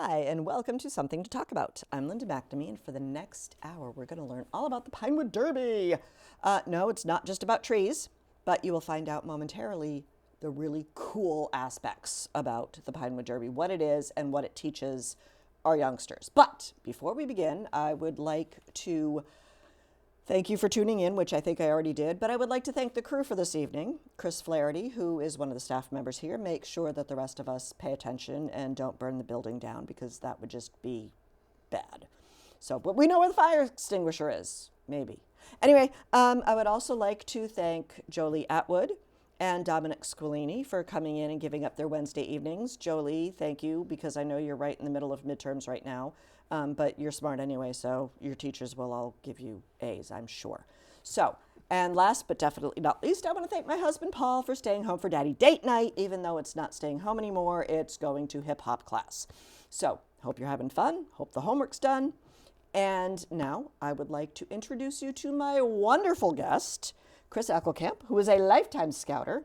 Hi, and welcome to Something to Talk About. I'm Linda McNamee, and for the next hour, we're going to learn all about the Pinewood Derby. No, it's not just about trees, but you will find out momentarily the really cool aspects about the Pinewood Derby, what it is and what it teaches our youngsters. But before we begin, I would like to thank you for tuning in, which I think I already did, but I would like to thank the crew for this evening. Chris Flaherty, who is one of the staff members here, makes sure that the rest of us pay attention and don't burn the building down, because that would just be bad. So, but we know where the fire extinguisher is, maybe. Anyway, I would also like to thank Jolie Atwood and Dominic Squilini for coming in and giving up their Wednesday evenings. Jolie, thank you, because I know you're right in the middle of midterms right now. But you're smart anyway, so your teachers will all give you A's, I'm sure. So, and last but definitely not least, I want to thank my husband, Paul, for staying home for Daddy Date Night. Even though it's not staying home anymore, it's going to hip-hop class. So, hope you're having fun. Hope the homework's done. And now I would like to introduce you to my wonderful guest, Chris Eckelkamp, who is a lifetime Scouter.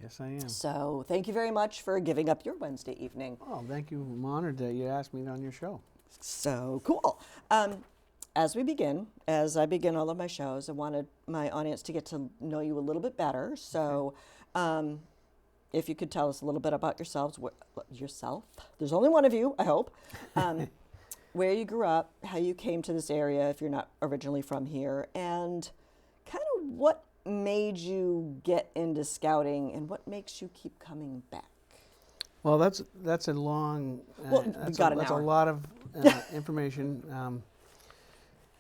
Yes, I am. So, thank you very much for giving up your Wednesday evening. Oh, thank you. I'm honored that you asked me on your show. So cool. As I begin all of my shows, I wanted my audience to get to know you a little bit better. So if you could tell us a little bit about yourself. There's only one of you, I hope. Where you grew up, how you came to this area if you're not originally from here, and kind of what made you get into scouting and what makes you keep coming back. Well, that's a long. That's a lot of information.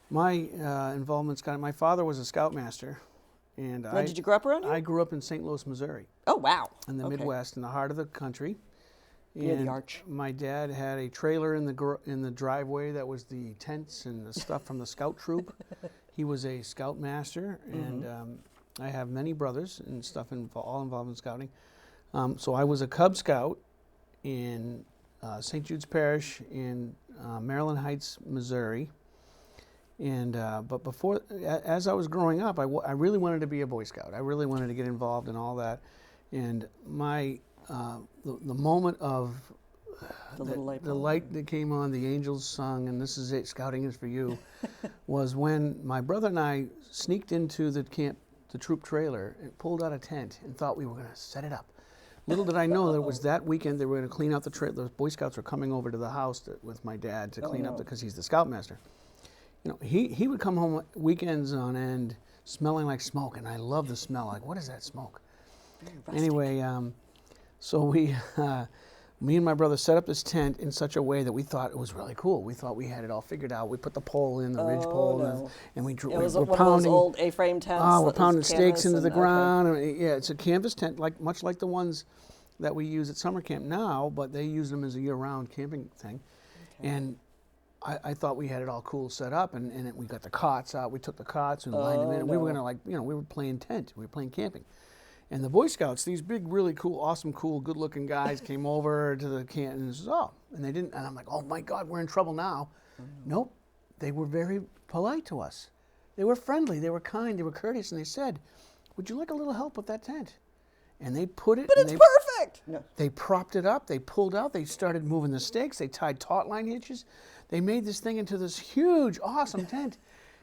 My involvement in scouting. My father was a scoutmaster, and Did you grow up around here? I grew up in St. Louis, Missouri. Oh wow! In the Midwest, in the heart of the country. Near the arch. My dad had a trailer in the driveway that was the tents and the stuff from the scout troop. He was a scoutmaster, and I have many brothers and stuff all involved in scouting. So I was a Cub Scout in St. Jude's Parish in Maryland Heights, Missouri. And but before, as I was growing up, I really wanted to be a Boy Scout. I really wanted to get involved in all that. And my the moment of the light that came on, the angels sung, and this is it, scouting is for you, was when my brother and I sneaked into the troop trailer and pulled out a tent and thought we were going to set it up. Little did I know that it was that weekend they were going to clean out the trailer. The Boy Scouts were coming over to the house with my dad to clean up because he's the scoutmaster. You know, he would come home weekends on end smelling like smoke, and I love the smell. Like, what is that smoke? Anyway, so me and my brother set up this tent in such a way that we thought it was really cool. We thought we had it all figured out. We put the pole in, the ridge pole, and we drew. It was we're one pounding, of those old A-frame tents. Oh, we're pounding stakes into the ground. Okay. Yeah, it's a canvas tent, much like the ones that we use at summer camp now, but they use them as a year-round camping thing. Okay. And I thought we had it all cool set up, and we got the cots out. We took the cots and lined them in, and we were gonna we were playing tent. We were playing camping. And the Boy Scouts, these big, really cool, awesome, cool, good-looking guys came over to the camp and said, and they didn't, and I'm like, oh my God, we're in trouble now. Nope, they were very polite to us. They were friendly, they were kind, they were courteous, and they said, would you like a little help with that tent? And they put it. But it's perfect. No. They propped it up, they pulled out, they started moving the stakes, they tied taut line hitches. They made this thing into this huge, awesome tent.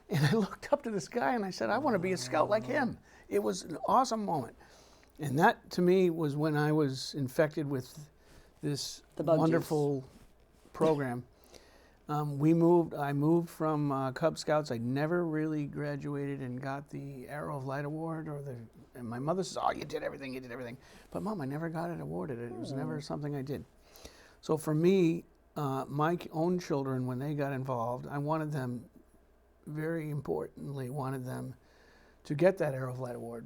And I looked up to this guy and I said, I want to be a scout like him. It was an awesome moment. And that, to me, was when I was infected with this wonderful program. I moved from Cub Scouts. I never really graduated and got the Arrow of Light Award, and my mother says, oh, you did everything. But Mom, I never got it awarded. It was never something I did. So for me, my own children, when they got involved, I wanted them, very importantly, to get that Arrow of Light Award.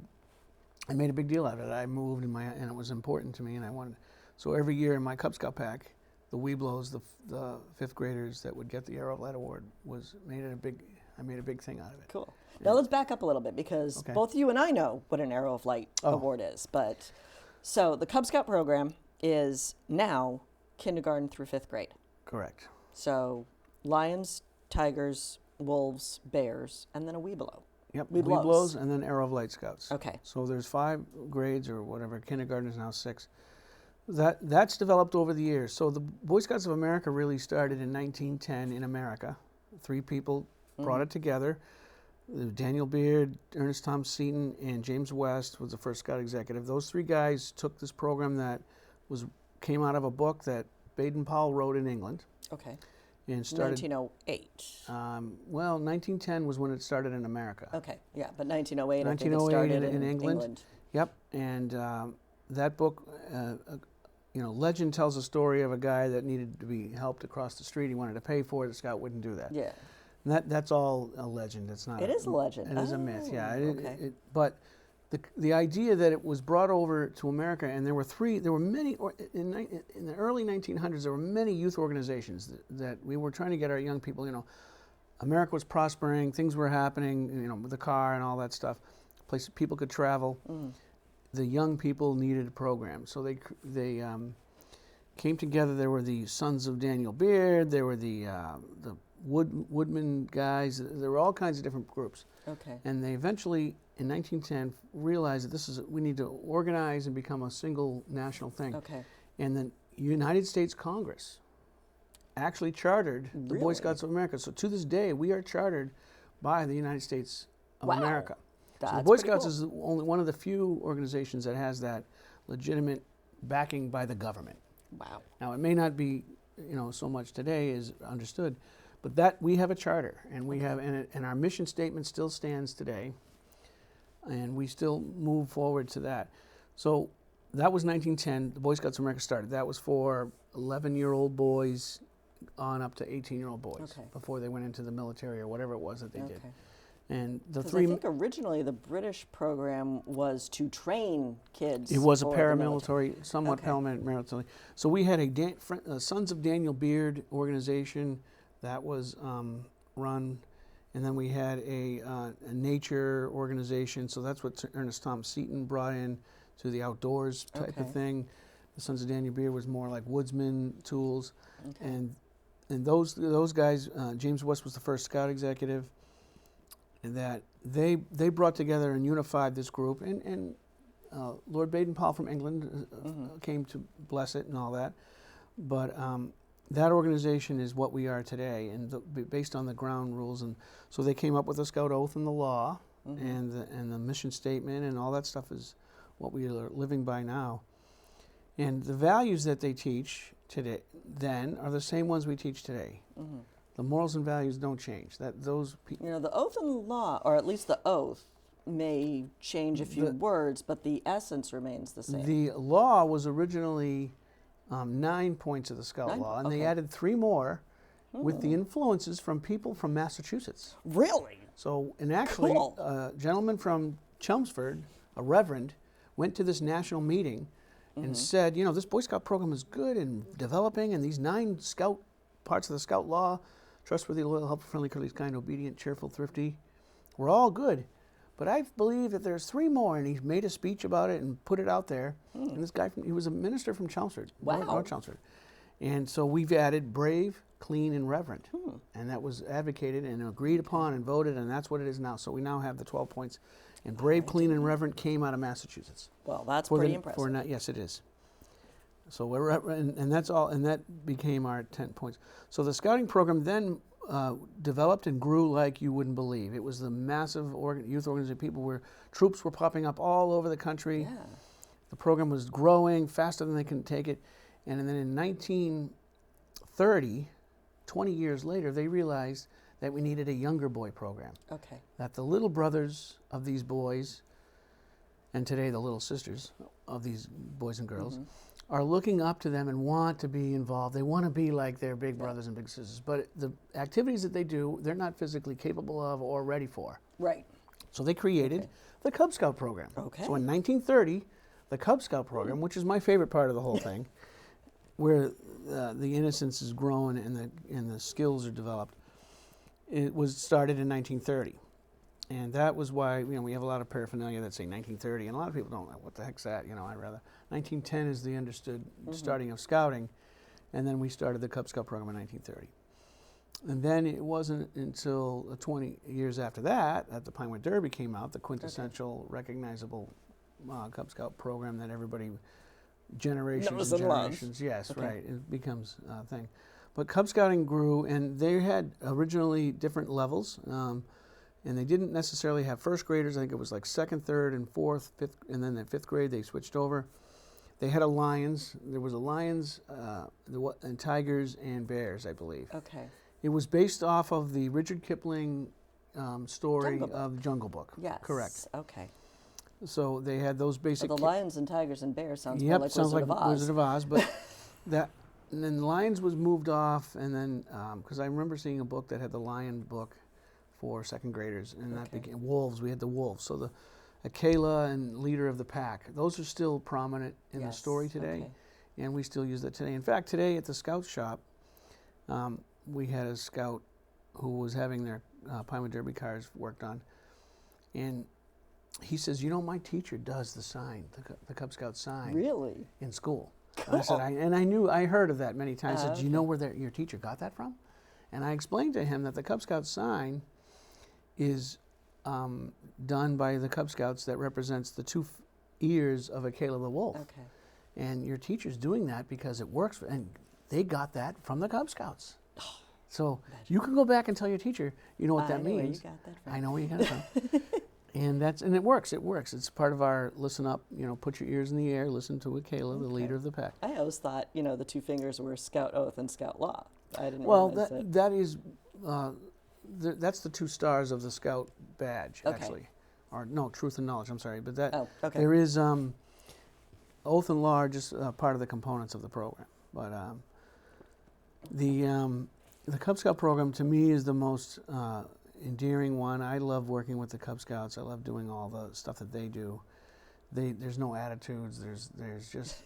I made a big deal out of it. I moved and it was important to me, and I wanted. So every year in my Cub Scout pack, the Weeblos, the fifth graders that would get the Arrow of Light Award, I made a big thing out of it. Cool. Now let's back up a little bit, because both you and I know what an Arrow of Light Award is. But so the Cub Scout program is now kindergarten through fifth grade. Correct. So lions, tigers, wolves, bears, and then a Weeblo. Yep, Weeblos and then Arrow of Light Scouts. Okay. So there's 5 grades or whatever. Kindergarten is now 6. That's developed over the years. So the Boy Scouts of America really started in 1910 in America. 3 people brought it together. Daniel Beard, Ernest Tom Seton, and James West was the first Scout executive. Those 3 guys took this program that came out of a book that Baden-Powell wrote in England. Okay. And started 1908. Well, 1910 was when it started in America. Okay, yeah, but 1908, 1908 I think it started in England. Yep, and that book, legend tells a story of a guy that needed to be helped across the street. He wanted to pay for it. The Scout wouldn't do that. Yeah. And that's all a legend. It's not. It is a legend. It is a myth. Yeah. Okay. But the idea that it was brought over to America, and there were many in the early 1900s. There were many youth organizations that we were trying to get our young people. America was prospering. Things were happening. With the car and all that stuff. Places people could travel. The young people needed a program, so they came together. There were the Sons of Daniel Beard. There were the Woodman guys. There were all kinds of different groups. Okay. And they eventually, in 1910, realized that we need to organize and become a single national thing. Okay. And the United States Congress actually chartered the Boy Scouts of America. So to this day, we are chartered by the United States of America. That's so the Boy pretty Scouts cool. is only one of the few organizations that has that legitimate backing by the government. Wow. Now, it may not be, so much today is understood, but that we have a charter, and we have, and our mission statement still stands today, and we still move forward to that. So that was 1910. The Boy Scouts of America started. That was for 11-year-old boys on up to 18-year-old boys before they went into the military or whatever it was that they did. And the 3. I think originally the British program was to train kids. It was a for the paramilitary, somewhat paramilitary. So we had a Sons of Daniel Beard organization that was run, and then we had a nature organization. So that's what Ernest Tom Seton brought in to the outdoors type of thing. The Sons of Daniel Beard was more like woodsman tools, and those guys. James West was the first Scout executive. And that they brought together and unified this group, and Lord Baden-Powell from England came to bless it and all that. But that organization is what we are today, and based on the ground rules. And so they came up with the Scout Oath and the law, and the mission statement, and all that stuff is what we are living by now. And the values that they teach today then are the same ones we teach today. The morals and values don't change. The oath and the law, or at least the oath, may change a few words, but the essence remains the same. The law was originally 9 points of the Scout law, and they added 3 more with the influences from people from Massachusetts. Really? So, and actually, Cool. a gentleman from Chelmsford, a reverend, went to this national meeting and said, this Boy Scout program is good and developing, and these 9 Scout parts of the Scout law, trustworthy, loyal, helpful, friendly, courteous, kind, obedient, cheerful, thrifty, we're all good. But I believe that there's 3 more, and he made a speech about it and put it out there. And this guy, he was a minister from Chelmsford, North Chelmsford. And so we've added brave, clean, and reverent. And that was advocated and agreed upon and voted, and that's what it is now. So we now have the 12 points. And brave, clean, and reverent came out of Massachusetts. Well, that's pretty impressive. Yes, it is. So and that's all, and that became our 10 points. So the scouting program then developed and grew like you wouldn't believe. It was the massive youth organization. Troops were popping up all over the country. Yeah. The program was growing faster than they could take it. And then in 1930, 20 years later, they realized that we needed a younger boy program. Okay. That the little brothers of these boys, and today the little sisters of these boys and girls, are looking up to them and want to be involved. They want to be like their big brothers and big sisters. But the activities that they do, they're not physically capable of or ready for. Right. So they created the Cub Scout program. Okay. So in 1930, the Cub Scout program, which is my favorite part of the whole thing, where the innocence is grown and the skills are developed, it was started in 1930. And that was why, we have a lot of paraphernalia that say 1930, and a lot of people don't know what the heck's that, I'd rather. 1910 is the understood starting of scouting, and then we started the Cub Scout program in 1930. And then it wasn't until 20 years after that the Pinewood Derby came out, the quintessential, recognizable Cub Scout program that everybody generations Knows and and loves. generations. Yes, Okay. right. It becomes a thing. But Cub Scouting grew, and they had originally different levels, and they didn't necessarily have first graders. I think it was like second, third, and fourth, fifth, and then in fifth grade they switched over. They had a lions. There was a lions, and tigers and bears, I believe. Okay. It was based off of the Richard Kipling story Jungle Book. of Jungle Book. Yes. Correct. Okay. So they had those So basic. the lions and tigers and bears sounds more Yep, like sounds Wizard like of Oz. Wizard of Oz, but that, and then lions was moved off, and then because I remember seeing a book that had the lion book for second graders, and that Okay. became wolves. We had the wolves, so the Akela and leader of the pack. Those are still prominent in the Yes, story today, okay. and we still use that today. In fact, today at the scout shop, we had a scout who was having their Pinewood Derby cars worked on, and he says, "You know, my teacher does the sign, the Cub Scout sign, Really? in school." And I said, I heard of that many times. I said, "Do you know okay. where your teacher got that from?" And I explained to him that the Cub Scout sign is done by the Cub Scouts that represents the two ears of Akela the wolf. Okay. And your teacher's doing that because it works, and they got that from the Cub Scouts. So you can go back and tell your teacher, you know what that I know where you means. got that from. I know where you got it from. And it works. It works. It's part of our listen up. Put your ears in the air. Listen to Akela, the leader of the pack. I always thought, the two fingers were Scout Oath and Scout Law. I didn't Well, realize that. that is that's the two stars of the Scout badge, Okay. actually, or no, Truth and Knowledge. I'm sorry, but that Oh, okay. there is Oath and Law are just part of the components of the program. But the Cub Scout program to me is the most endearing one. I love working with the Cub Scouts. I love doing all the stuff that they do. There's no attitudes. There's just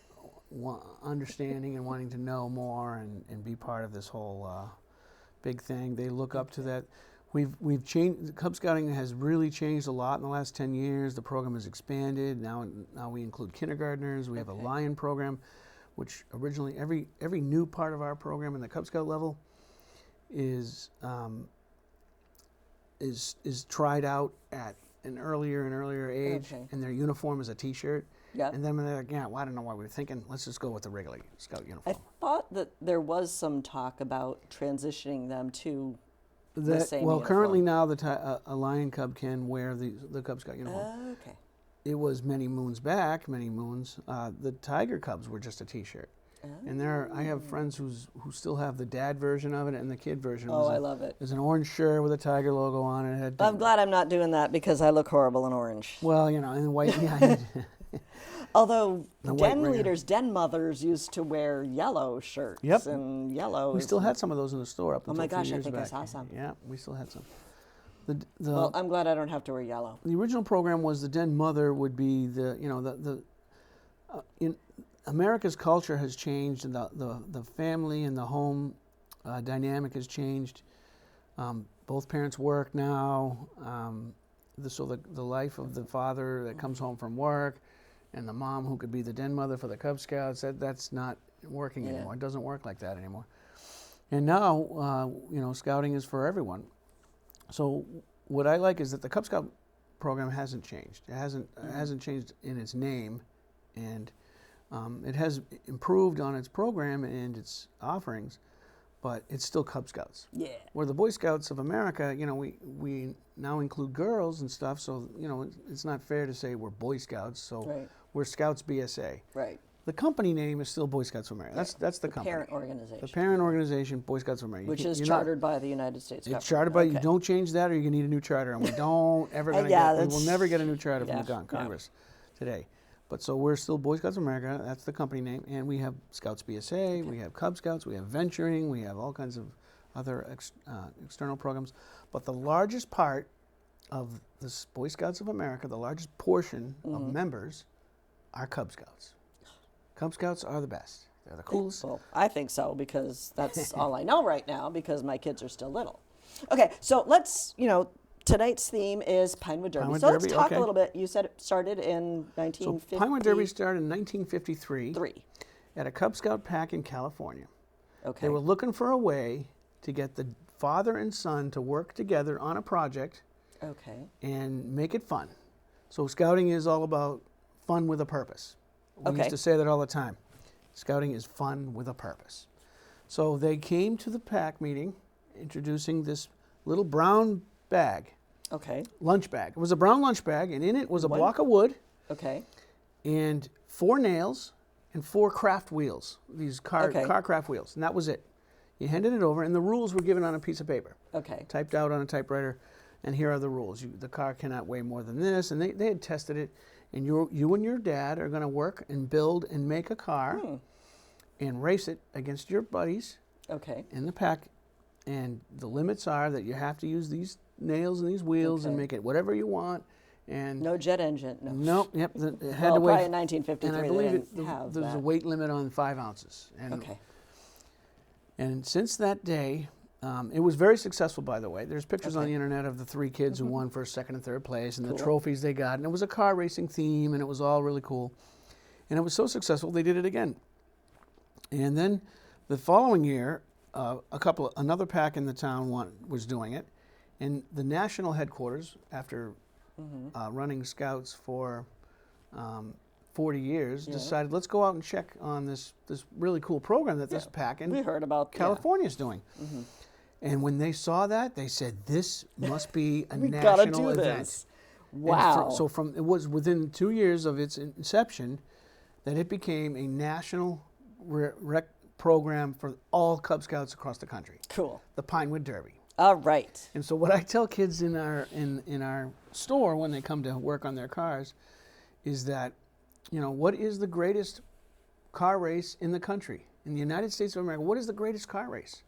understanding and wanting to know more and be part of this whole big thing. They look up to that. We've changed. Cub Scouting has really changed a lot in the last 10 years. The program has expanded. Now we include kindergartners. We have a Okay. Lion program, which originally every new part of our program in the Cub Scout level is tried out at an earlier and earlier age, Okay. and their uniform is a T-shirt. Yep. And then when they're like, yeah, well, I don't know why we were thinking, let's just go with the regular Scout I uniform. thought that there was some talk about transitioning them to the same Well, currently uniform. now a Lion Cub can wear the Cub Scout uniform. Okay. It was many moons back, the Tiger Cubs were just a T-shirt. And I have friends who still have the dad version of it and the kid version. Oh, I love it. There's an orange shirt with a tiger logo on it. It had I'm glad I'm not doing that because I look horrible in orange. Well, and the white. Yeah, Although The white den ringer. leaders, den mothers used to wear yellow shirts. Yep. And yellow. we is- still had some of those in the store up Oh until my a few gosh, I years think I back. saw some. Yeah, we still had some. Well, I'm glad I don't have to wear yellow. The original program was the den mother would be in America's culture has changed, and the family and the home dynamic has changed. Both parents work now, so the life of the father that comes home from work, and the mom who could be the den mother for the Cub Scouts, that's not working Yeah. anymore. It doesn't work like that anymore. And now, scouting is for everyone. So what I like is that the Cub Scout program hasn't changed. It hasn't changed in its name, and it has improved on its program and its offerings, but it's still Cub Scouts. Yeah. Where the Boy Scouts of America, we now include girls and stuff, so it's not fair to say we're Boy Scouts. So Right. we're Scouts BSA. Right. The company name is still Boy Scouts of America. That's the company. Parent organization. The parent organization, Boy Scouts of America. Which You is you're not- chartered by the United States government. It's chartered by. You Okay. don't change that, or you're gonna need a new charter, and we don't ever gonna Yeah, get. We will that's- never get a new charter from yeah, the yeah. Congress today. But so we're still Boy Scouts of America. That's the company name, and we have Scouts BSA. We have Cub Scouts. We have Venturing. We have all kinds of other external programs. But the largest part of the Boy Scouts of America, the largest portion of members, are Cub Scouts. Cub Scouts are the best. They're the coolest. Well, I think so because that's all I know right now because my kids are still little. Okay, so let's, tonight's theme is Pinewood Derby. Pinewood So let's Derby, talk okay. a little bit. You said it started in So 1953. Pinewood Derby started in 1953 at a Cub Scout pack in California. Okay. They were looking for a way to get the father and son to work together on a project Okay. and make it fun. So scouting is all about fun with a purpose, We used to say that all the time. Scouting is fun with a purpose. So they came to the pack meeting introducing this little brown bag. Okay. Lunch bag. It was a brown lunch bag, and in it was a block of wood. Okay. And 4 nails and 4 craft wheels, these car craft wheels, and that was it. You handed it over, and the rules were given on a piece of paper. Okay. Typed out on a typewriter, and here are the rules. The car cannot weigh more than this, and they had tested it, and you and your dad are going to work and build and make a car and race it against your buddies in the pack, and the limits are that you have to use these nails and these wheels and make it whatever you want. And no jet engine. No. Nope. Yep. It had Well, to weigh. probably in 1953 And I they believe didn't have there's that. a weight limit on 5 ounces. And, and since that day, it was very successful, by the way. There's pictures on the internet of the 3 kids who won first, second, and third place, and the trophies they got. And it was a car racing theme, and it was all really cool. And it was so successful, they did it again. And then the following year, another pack in the town was doing it, and the national headquarters, after running scouts for 40 years, decided, let's go out and check on this really cool program that this pack in we heard about California is doing. And when they saw that, they said, this must be a we gotta national do event. this. Wow. So it was within 2 years of its inception that it became a national rec program for all Cub Scouts across the country. Cool. The Pinewood Derby. All right. And so what I tell kids in our store when they come to work on their cars is that, what is the greatest car race in the country? In the United States of America, what is the greatest car race?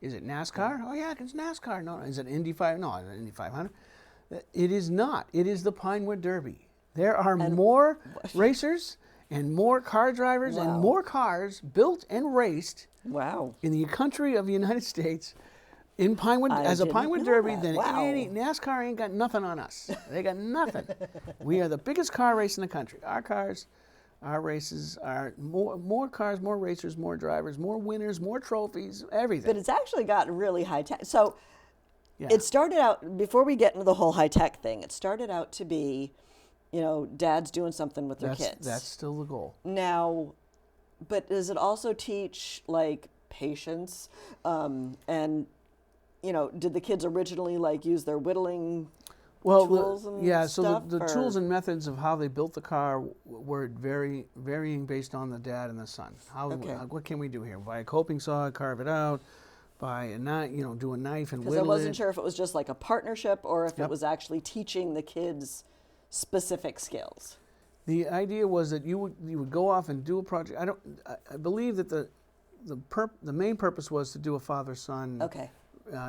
Is it NASCAR? Oh yeah, it's NASCAR. No. Is it Indy 5? No, it's Indy 500. It is not. It is the Pinewood Derby. There are more racers and more car drivers and more cars built and raced in the country of the United States in Pinewood as a Pinewood Derby than any NASCAR ain't got nothing on us. They got nothing. We are the biggest car race in the country. Our cars, our races are more cars, more racers, more drivers, more winners, more trophies, everything. But it's actually gotten really high tech. So it started out, before we get into the whole high tech thing, it started out to be, dads doing something with their kids. That's still the goal. Now, but does it also teach like patience? And did the kids originally use their whittling tools and stuff? So the tools and methods of how they built the car were varying based on the dad and the son. What can we do here? Buy a coping saw, carve it out. Buy a knife, do a knife and whittle it. Because I wasn't sure if it was just like a partnership or if it was actually teaching the kids specific skills. The idea was that you would go off and do a project. I believe that the main purpose was to do a father-son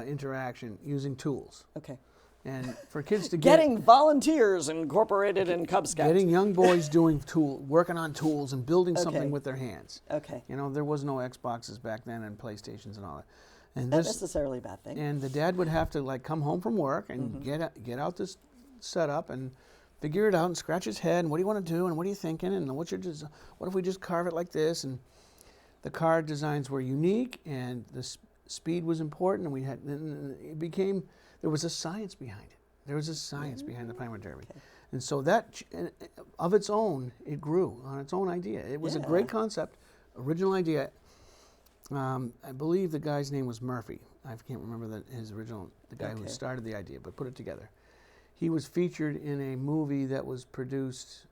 interaction using tools. Okay. And for kids to getting volunteers incorporated in Cub Scouts. Getting young boys working on tools and building something with their hands. Okay. There was no Xboxes back then and PlayStations and all that. And not necessarily a bad thing. And the dad would have to come home from work and get out this setup and figure it out and scratch his head and what do you want to do and what are you thinking and what if we just carve it like this? And the car designs were unique and the speed was important and there was a science behind it. There was a science behind the Pinewood Derby. Okay. And so that, of its own, it grew on its own idea. It was a great concept, original idea. I believe the guy's name was Murphy. I can't remember the guy who started the idea, but put it together. He was featured in a movie that was produced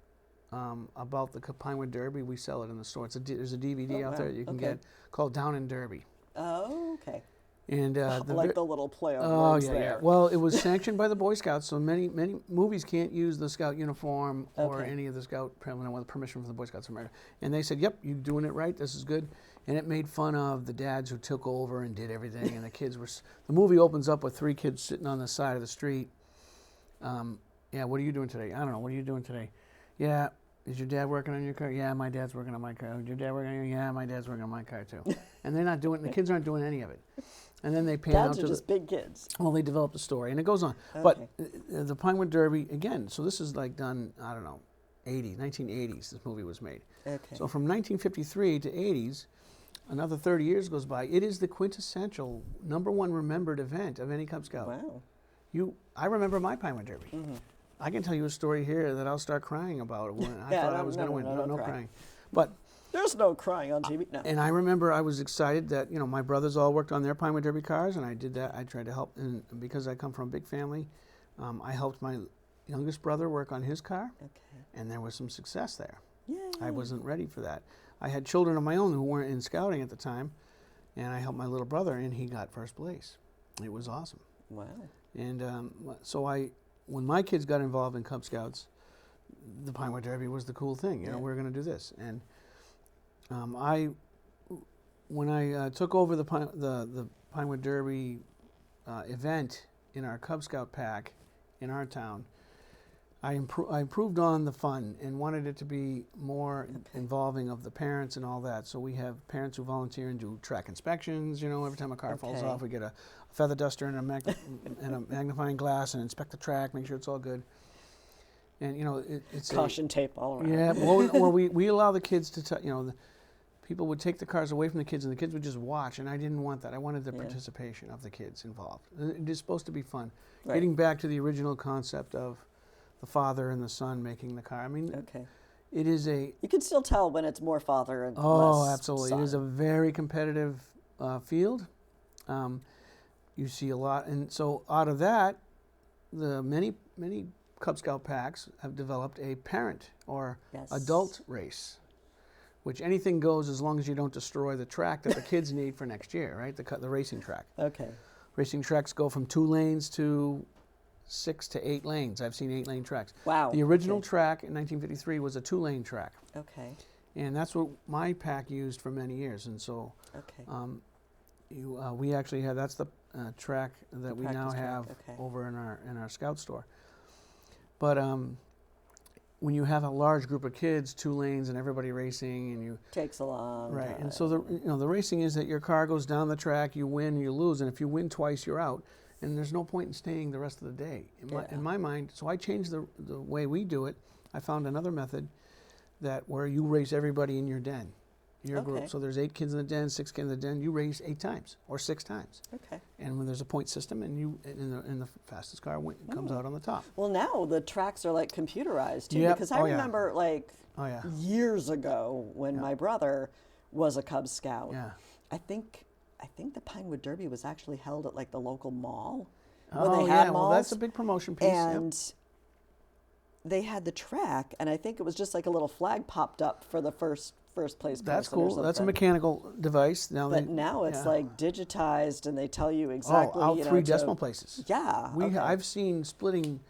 about the Pinewood Derby. We sell it in the store. There's a DVD out there that you can get called Down in Derby. Oh, okay. And the little play on words there. Yeah. Well, it was sanctioned by the Boy Scouts, so many movies can't use the Scout uniform or any of the Scout with permission from the Boy Scouts of America. And they said, "Yep, you're doing it right. This is good." And it made fun of the dads who took over and did everything, and the kids were. The movie opens up with 3 kids sitting on the side of the street. What are you doing today? I don't know. What are you doing today? Yeah. Is your dad working on your car? Yeah, my dad's working on my car. Is your dad working on your? Yeah, my dad's working on my car too. And they're not doing. The kids aren't doing any of it. And then they pan out to Dads are just big kids. Well, they developed a story, and it goes on. Okay. But the Pinewood Derby, again, so this is done, 1980s, this movie was made. Okay. So from 1953 to 80s, another 30 years goes by. It is the quintessential #1 remembered event of any Cub Scout. Wow. I remember my Pinewood Derby. I can tell you a story here that I'll start crying about when I thought I was going to win. No crying. But there's no crying on TV. No. and I remember I was excited that, my brothers all worked on their Pinewood Derby cars, and I did that. I tried to help, and because I come from a big family, I helped my youngest brother work on his car, and there was some success there. Yay. I wasn't ready for that. I had children of my own who weren't in scouting at the time, and I helped my little brother, and he got first place. It was awesome. Wow. And so when my kids got involved in Cub Scouts, the Pinewood Derby was the cool thing. We're going to do this. And when I took over the Pinewood Derby event in our Cub Scout pack in our town, I improved on the fun and wanted it to be more involving of the parents and all that. So we have parents who volunteer and do track inspections. Every time a car falls off, we get a feather duster and a magnifying glass and inspect the track, make sure it's all good. And it's caution tape all around. Yeah, well, we allow the kids to, people would take the cars away from the kids, and the kids would just watch, and I didn't want that. I wanted the participation of the kids involved. It is supposed to be fun. Right. Getting back to the original concept of the father and the son making the car. I mean, it is a... You can still tell when it's more father and less absolutely. Son. It is a very competitive field. You see a lot. And so out of that, the many Cub Scout packs have developed a parent or adult race, which anything goes as long as you don't destroy the track that the kids need for next year, right? The racing track. Okay. Racing tracks go from 2 lanes to 6 to 8 lanes. I've seen 8-lane tracks. Wow. The original track in 1953 was a 2-lane track. Okay. And that's what my pack used for many years. And so we actually have, that's the track that we now have over in our Scout store. But when you have a large group of kids, 2 lanes and everybody racing, and takes a long right. time. And so the racing is that your car goes down the track, you win, you lose, and if you win twice, you're out. And there's no point in staying the rest of the day. In my mind, so I changed the way we do it. I found another method where you race everybody in your den, your group. So there's 8 kids in the den, 6 kids in the den. You race 8 times or 6 times. Okay. And when there's a point system, and the fastest car comes out on the top. Well, now the tracks are like computerized too, because I remember years ago when my brother was a Cub Scout. Yeah. I think the Pinewood Derby was actually held at like the local mall when they had malls. Well, that's a big promotion piece. And they had the track, and I think it was just like a little flag popped up for the first place. That's cool. That's a mechanical device. Now it's like digitized, and they tell you exactly. Out 3 decimal places. Yeah. I've seen splitting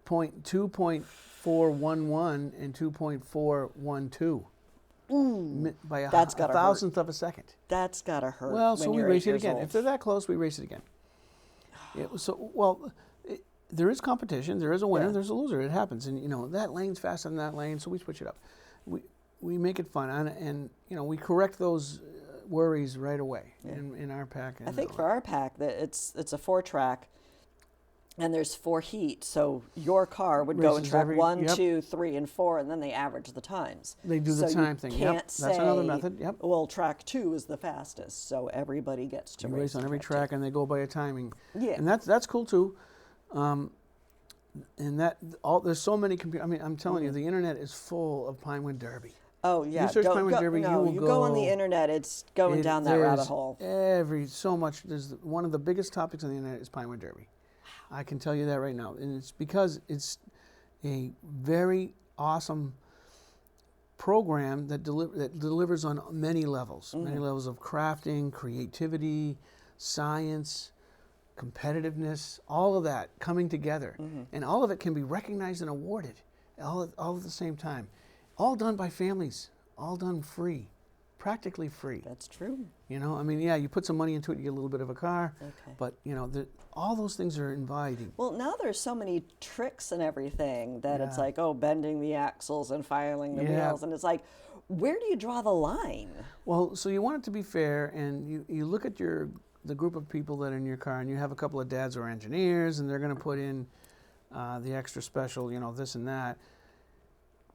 2.411 and 2.412. By a thousandth of a second. That's gotta hurt. Well, so we race it again. If they're that close, we race it again. There is competition. There is a winner. There's a loser. It happens, and that lane's faster than that lane, so we switch it up. We make it fun, and we correct those worries right away in our pack. I think for our pack, it's a 4-track. And there's 4 heat, so your car would go in track 1, 2, 3, and 4, and then they average the times. They do the time thing. That's another method. Yep. Well, track 2 is the fastest, so everybody gets to race on every track, and they go by a timing. Yeah. And that's cool too. And there's so many computers. I mean, I'm telling you, the internet is full of Pinewood Derby. Oh yeah. You search Pinewood Derby, you go on the internet. It's going down that rabbit hole. There's one of the biggest topics on the internet is Pinewood Derby. I can tell you that right now. And it's because it's a very awesome program that delivers on many levels. Many levels of crafting, creativity, science, competitiveness, all of that coming together. And all of it can be recognized and awarded all at the same time. All done by families, all done free. Practically free. That's true. You put some money into it, you get a little bit of a car, but all those things are inviting. Well, now there's so many tricks and everything that it's like, bending the axles and filing the wheels, and it's like, where do you draw the line? Well, so you want it to be fair, and you look at the group of people that are in your car, and you have a couple of dads who are engineers, and they're going to put in the extra special, this and that.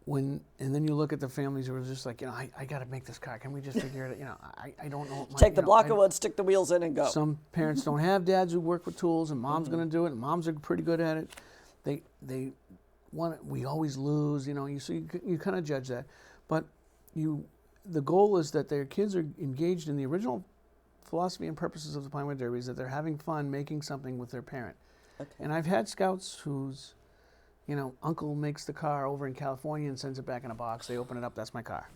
And then you look at the families who are just like, I got to make this car. Can we just figure it out? I don't know. Take the block of wood, stick the wheels in, and go. Some parents don't have dads who work with tools, and mom's going to do it, and moms are pretty good at it. they want, we always lose, so you kind of judge that. But the goal is that their kids are engaged in the original philosophy and purposes of the Pinewood Derby, is that they're having fun making something with their parent. Okay. And I've had scouts whose, uncle makes the car over in California and sends it back in a box. They open it up, that's my car.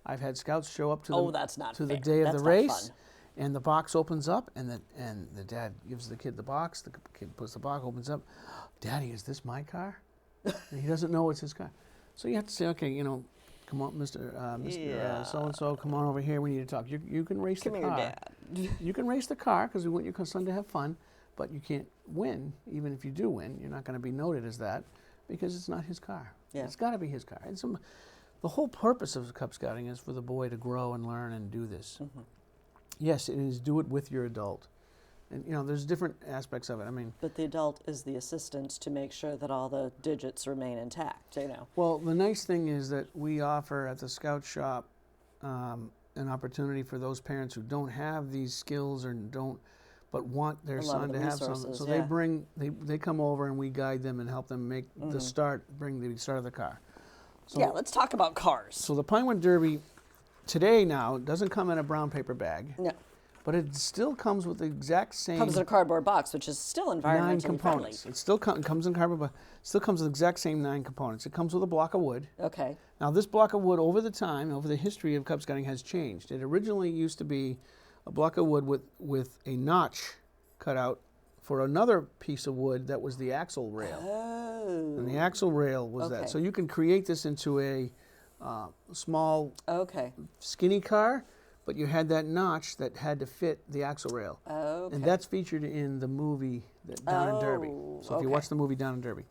I've had scouts show up to that's not the fair. day of That's the not race, fun. and the box opens up, and the dad gives the kid the box. The kid puts the box, opens up. Daddy, is this my car? And he doesn't know it's his car. So you have to say, okay, come on, Mr. So-and-so, come on over here. We need to talk. You can race the car. Come here, Dad. You can race the car because we want your son to have fun, but you can't win. Even if you do win, you're not going to be noted as that because it's not his car. Yeah. It's got to be his car. And the whole purpose of Cub Scouting is for the boy to grow and learn and do this. Mm-hmm. Yes, it is do it with your adult. And, there's different aspects of it. I mean, But the adult is the assistant to make sure that all the digits remain intact, well, the nice thing is that we offer at the Scout Shop an opportunity for those parents who don't have these skills or but want their A lot of son the to have something. resources, So yeah. they come over and we guide them and help them make Mm-hmm. bring the start of the car. So, Yeah, let's talk about cars. So the Pinewood Derby today now doesn't come in a brown paper bag, No, but it still comes with the exact same comes in a cardboard box, which is still 9 environmentally components. friendly. It still comes in cardboard, but still comes with the exact same 9 components. It comes with a block of wood. Okay. Now this block of wood over the history of Cub Scouting has changed. It originally used to be a block of wood with a notch cut out for another piece of wood that was the axle rail. Oh. And the axle rail was Okay. that. So you can create this into a small, Okay. skinny car, but you had that notch that had to fit the axle rail. Okay. And that's featured in the movie Down in Derby. Oh, So if you okay. watch the movie Down in Derby.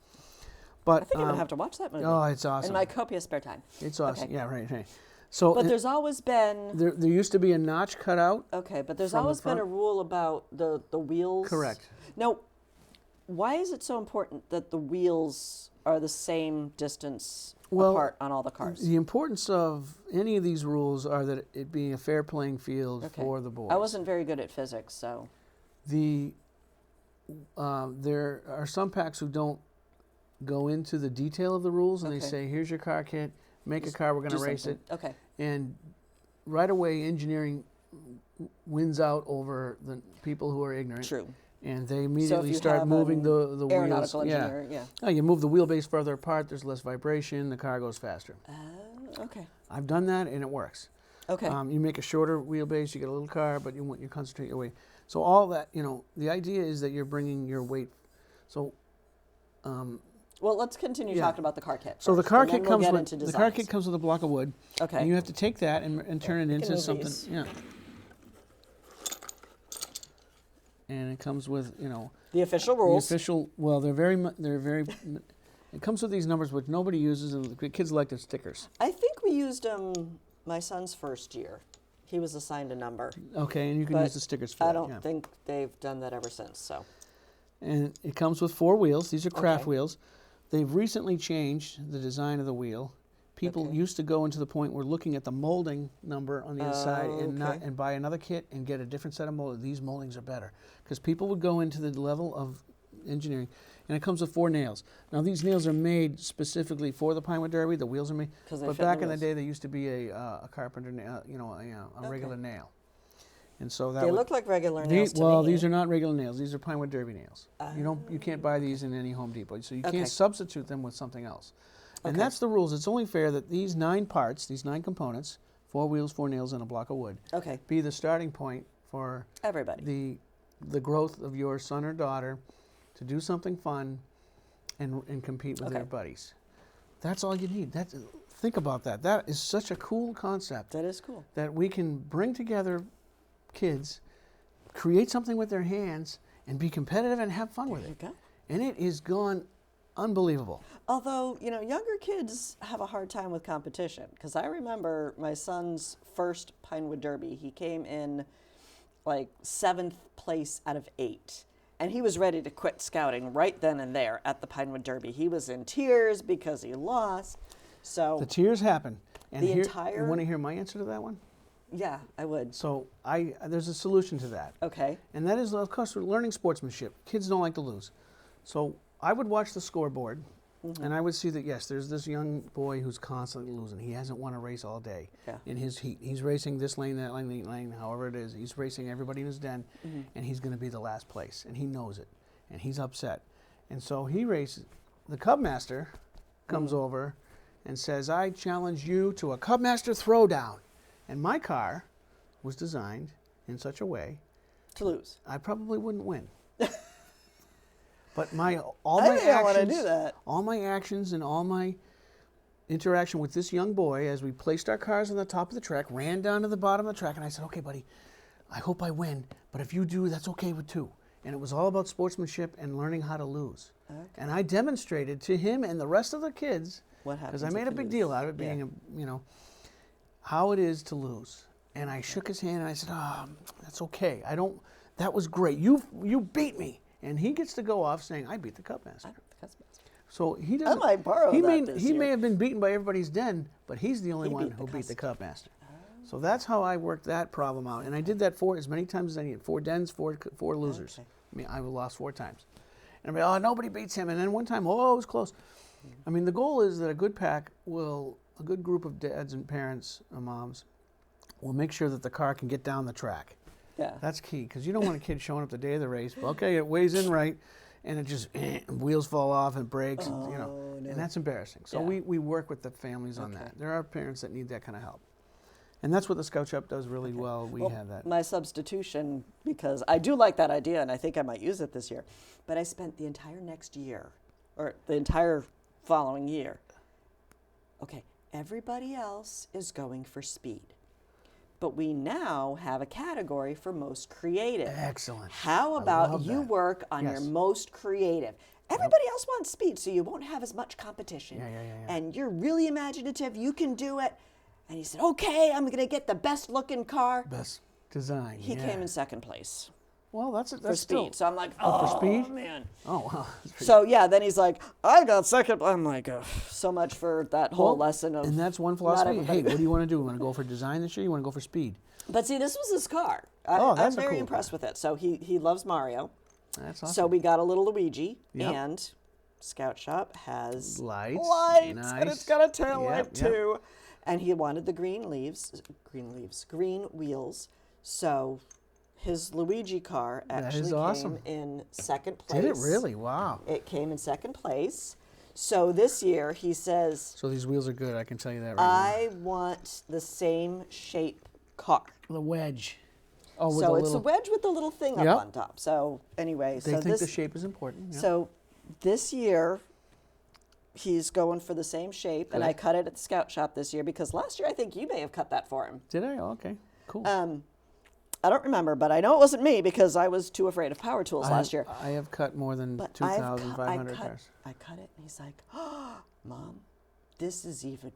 But I think I'm going to have to watch that movie. oh, it's awesome. In my copious spare time. It's awesome. Okay. Yeah, right. So But there's always been... there used to be a notch cut out. Okay, but there's from the always been a front. rule about the wheels. Correct. Now, why is it so important that the wheels are the same distance Well, apart on all the cars? The importance of any of these rules are that it being a fair playing field Okay. for the boys. I wasn't very good at physics, so... There are some packs who don't go into the detail of the rules, and they Okay. say, "Here's your car kit. Make a car. We're going do to race it." something. Okay. And right away, engineering wins out over the people who are ignorant. True. And they immediately you start have moving an the wheels. Aeronautical engineer, yeah. Oh, you move the wheelbase further apart. There's less vibration. The car goes faster. Okay. I've done that, and it works. Okay. You make a shorter wheelbase, you get a little car, but you concentrate your weight. So all that, the idea is that you're bringing your weight. So, Well, let's continue yeah. talking about the car kit. so the first, car and kit then we'll comes get with into the car kit designs. comes with a block of wood. Okay. And you have to take that and turn it can into move something. these. Yeah. And it comes with The official the rules. official. Well, they're very. It comes with these numbers which nobody uses, and the kids like the stickers. I think we used them my son's first year. He was assigned a number. Okay, and you can But use the stickers for I that. don't yeah. think they've done that ever since. So. And it comes with 4 wheels. These are craft Okay. wheels. They've recently changed the design of the wheel. People Okay. used to go into the point where looking at the molding number on the inside okay. and buy another kit and get a different set of moldings. These moldings are better because people would go into the level of engineering, and it comes with 4 nails. Now these nails are made specifically for the Pinewood Derby. The wheels are made, 'Cause they but fit back the in the wheels. day, they used to be a carpenter nail, a regular nail, and so that They would, look like regular nails to well, me. these are not regular nails. These are Pinewood Derby nails. You can't buy these in any Home Depot, so you Okay. can't substitute them with something else. And Okay. that's the rules. It's only fair that these 9 parts, these 9 components, 4 wheels, 4 nails, and a block of wood, Okay. be the starting point for Everybody. the growth of your son or daughter to do something fun and compete with their Okay. buddies. That's all you need. Think about that. That is such a cool concept That is cool. that we can bring together kids, create something with their hands, and be competitive and have fun with There you it. go. And it is gone unbelievable. Although, younger kids have a hard time with competition because I remember my son's first Pinewood Derby. He came in like 7th place out of 8. And he was ready to quit scouting right then and there at the Pinewood Derby. He was in tears because he lost. So, The tears happen. And The here, entire- you want to hear my answer to that one? yeah, I would. So there's a solution to that. Okay. And that is, of course, learning sportsmanship. Kids don't like to lose. So I would watch the scoreboard, and I would see that, yes, there's this young boy who's constantly losing. He hasn't won a race all day in his heat. He's racing this lane, that lane, however it is. He's racing everybody in his den, and he's going to be the last place, and he knows it, and he's upset. And so he races. The Cub Master comes over and says, I challenge you to a Cub Master throwdown. And my car was designed in such a way to lose. I probably wouldn't win. But all my actions and all my interaction with this young boy as we placed our cars on the top of the track, ran down to the bottom of the track, and I said, okay, buddy, I hope I win, but if you do, that's okay with too. And it was all about sportsmanship and learning how to lose. Okay. And I demonstrated to him and the rest of the kids, because I made a big deal out of it being, how it is to lose. And I shook his hand and I said, that's okay. That was great. You beat me. And he gets to go off saying, I beat the Cub Master. So he doesn't. I might borrow He may have been beaten by everybody's den, but he's the only one who beat the Cub Master. So that's how I worked that problem out. And I did that as many times as I needed. 4 dens, 4 losers. Okay. I mean, I lost 4 times. And everybody, nobody beats him. And then one time, it was close. I mean, the goal is that a good group of dads and parents and moms will make sure that the car can get down the track. Yeah. That's key, because you don't want a kid showing up the day of the race. Okay, it weighs in right, and it just wheels fall off and breaks, and that's embarrassing. So we work with the families on that. There are parents that need that kind of help, and that's what the Scout Shop does really well. We have that. My substitution, because I do like that idea, and I think I might use it this year, but I spent the entire next year, or the entire following year. Okay, everybody else is going for speed. But we now have a category for most creative. Excellent. How about you work on your most creative? Everybody else wants speed, so you won't have as much competition. Yeah. And you're really imaginative. You can do it. And he said, okay, I'm going to get the best looking car. Best design. He came in second place. Well, that's for speed. So I'm like, for speed? Man. Oh, wow. So then he's like, I got second. I'm like, so much for that whole lesson of. And that's one philosophy. Hey, what do you want to do? You want to go for design this year? You want to go for speed? But see, this was his car. That's I'm very impressed with it. So he loves Mario. That's awesome. So we got a little Luigi, and Scout Shop has lights, nice. And it's got a tail light too. And he wanted the green wheels. So his Luigi car actually came in second place. Did it really? Wow. It came in second place. So this year he says, so these wheels are good, I can tell you that I want the same shape car. The wedge. So it's a wedge with the little thing up on top. So anyway, they think the shape is important. Yep. So this year he's going for the same shape, and I cut it at the Scout Shop this year because last year I think you may have cut that for him. Did I? Oh, okay, cool. I don't remember, but I know it wasn't me because I was too afraid of power tools last year. I have cut more than 2,500 cars. I cut it, and he's like, oh, Mom, this is even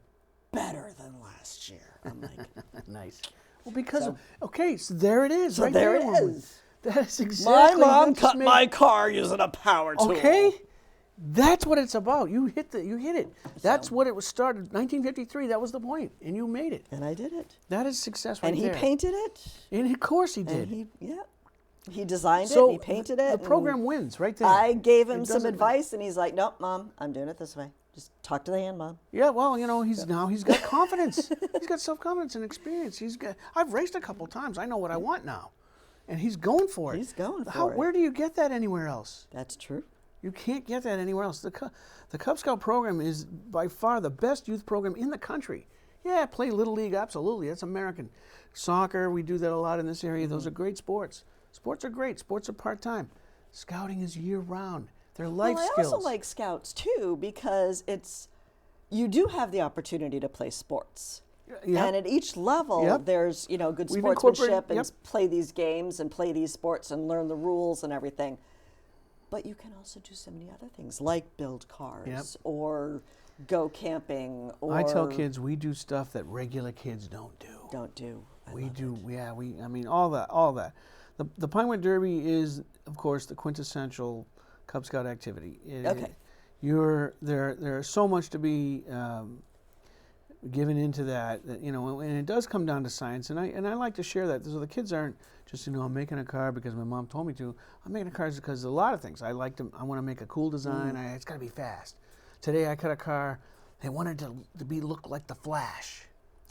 better than last year. I'm like, nice. Well, because so there it is. So right there it is. That is exactly. My mom cut my car using a power tool. Okay, that's what it's about. You hit it. That's what it was started. 1953. That was the point, and you made it. And I did it. That is success right there. And he painted it. And of course he did. And he designed it. He painted it. The program wins right there. I gave him some advice, and he's like, "Nope, Mom, I'm doing it this way. Just talk to the hand, Mom." Yeah, well, he's got confidence. He's got self-confidence and experience. I've raced a couple times. I know what I want now, and he's going for it. He's going for it. Where do you get that anywhere else? That's true. You can't get that anywhere else. The Cub Scout program is by far the best youth program in the country. Yeah, play Little League, absolutely. That's American. Soccer, we do that a lot in this area. Those are great sports. Sports are great. Sports are part-time. Scouting is year-round. They're life skills. I also like Scouts, too, because you do have the opportunity to play sports. Yep. And at each level, there's good sportsmanship and play these games and play these sports and learn the rules and everything. But you can also do so many other things, like build cars or go camping. Or I tell kids we do stuff that regular kids don't do. I mean, all that. The Pinewood Derby is, of course, the quintessential Cub Scout activity. There's so much to be given into that, you know, and it does come down to science, and I like to share that. So the kids aren't just, you know, I'm making a car because my mom told me to. I'm making a car because a lot of things. I want to make a cool design. It's got to be fast. Today I cut a car. They wanted to look like the Flash.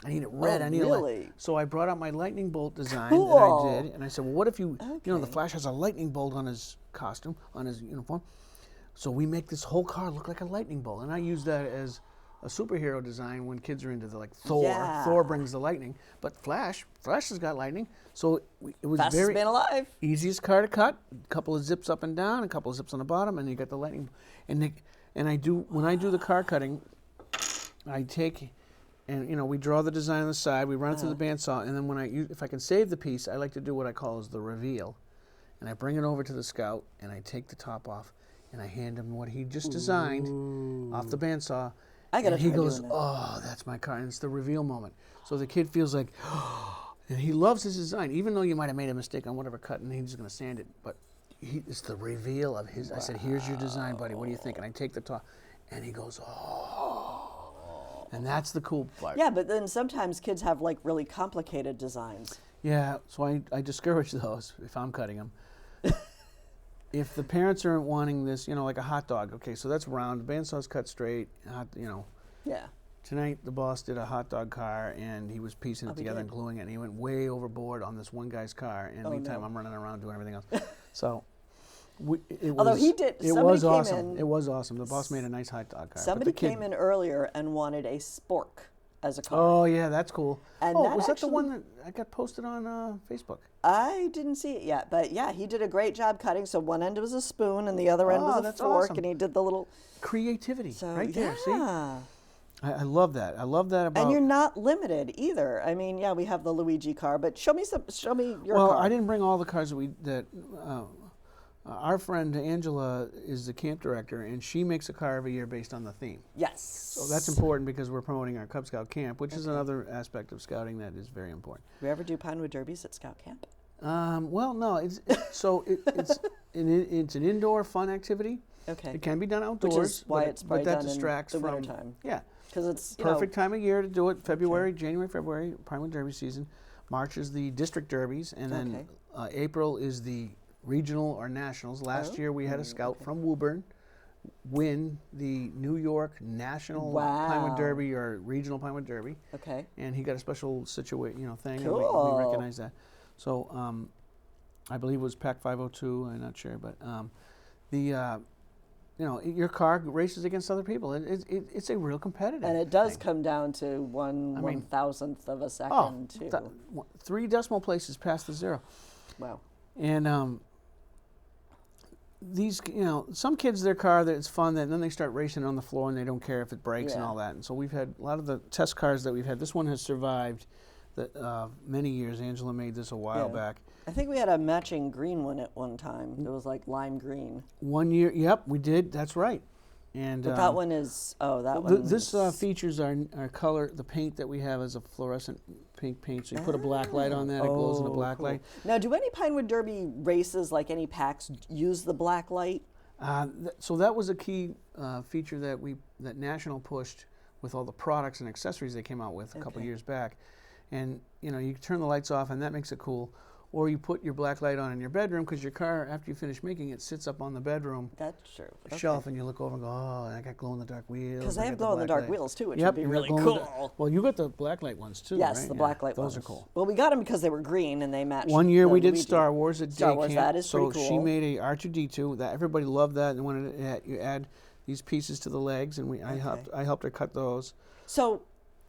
I need it red. Oh, I need really? So I brought out my lightning bolt design Cool. that I did, and I said, well, what if you know, the Flash has a lightning bolt on his costume, on his uniform. So we make this whole car look like a lightning bolt, and I use that as a superhero design when kids are into the, like Thor. Yeah. Thor brings the lightning, but Flash has got lightning. So it was Fastest very man alive. easiest car to cut. A couple of zips up and down, a couple of zips on the bottom, and you got the lightning. And when I do the car cutting, I take, and you know, we draw the design on the side, we run it through the bandsaw, and then if I can save the piece, I like to do what I call as the reveal, and I bring it over to the Scout, and I take the top off, and I hand him what he just designed off the bandsaw. And he goes, oh, that's my car. And it's the reveal moment. So the kid feels like, oh, and he loves his design, even though you might have made a mistake on whatever cut, and he's going to sand it. But it's the reveal of his. Wow. I said, here's your design, buddy. What do you think? And I take the top, and he goes, oh. And that's the cool part. Yeah, but then sometimes kids have like really complicated designs. Yeah, so I discourage those if I'm cutting them. If the parents aren't wanting this, you know, like a hot dog, okay, so that's round, the bandsaw's cut straight, you know. Yeah. Tonight, the boss did a hot dog car, and he was piecing it together and gluing it, and he went way overboard on this one guy's car, and meantime, I'm running around doing everything else. So, Although he did, it was awesome. It was awesome. The boss made a nice hot dog car. Somebody came in earlier and wanted a spork as a car. Oh, yeah, that's cool. And was that the one that I got posted on Facebook? I didn't see it yet, but yeah, he did a great job cutting. So one end was a spoon and the other end was a fork, and he did the little creativity right there. Yeah. See, I love that. I love that about. And you're not limited either. I mean, yeah, we have the Luigi car, but show me your well, car. I didn't bring all the cars that our friend Angela is the camp director, and she makes a car every year based on the theme. Yes. So that's important because we're promoting our Cub Scout camp, which is another aspect of scouting that is very important. Do we ever do Pinewood Derbies at Scout Camp? Well, no. It's an indoor fun activity. Okay. It can be done outdoors, which is why it's probably but that done distracts in the from wintertime. Yeah. Because it's perfect time of year to do it. January, February, Pinewood Derby season. March is the district derbies, and then April is the regional or nationals. Last year we had a scout from Woburn win the New York National Pinewood Derby or Regional Pinewood Derby. Okay. And he got a special thing, and Cool. we recognize that. So I believe it was Pack 502. I'm not sure, but your car races against other people. It's a real competitive. And it does come down to 1/1000th of a second too. 3 decimal places past the zero. Wow. And these, some kids, their car, that it's fun, and then they start racing on the floor and they don't care if it breaks and all that. And so we've had a lot of the test cars that we've had. This one has survived many years. Angela made this a while back. I think we had a matching green one at one time. It was like lime green. 1 year, yep, we did. That's right. And but that one is one. This features our color. The paint that we have is a fluorescent pink paint. So you put a black light on that, it glows in a black light. Now, do any Pinewood Derby races, like any packs, use the black light? So that was a key feature that National pushed with all the products and accessories they came out with a couple years back. And you turn the lights off, and that makes it cool. Or you put your black light on in your bedroom, because your car, after you finish making it, sits up on the bedroom shelf, and you look over and go, oh, I got glow-in-the-dark wheels. Because they have glow-in-the-dark wheels, too, which would be really cool. Well, you got the black light ones, too, yes, right? the black light ones. Those are cool. Well, we got them because they were green, and they matched. 1 year we did Star Wars at Star day Wars, camp. that is pretty cool. So she made a R2-D2. That everybody loved that, and wanted you add these pieces to the legs, and I helped her cut those. So,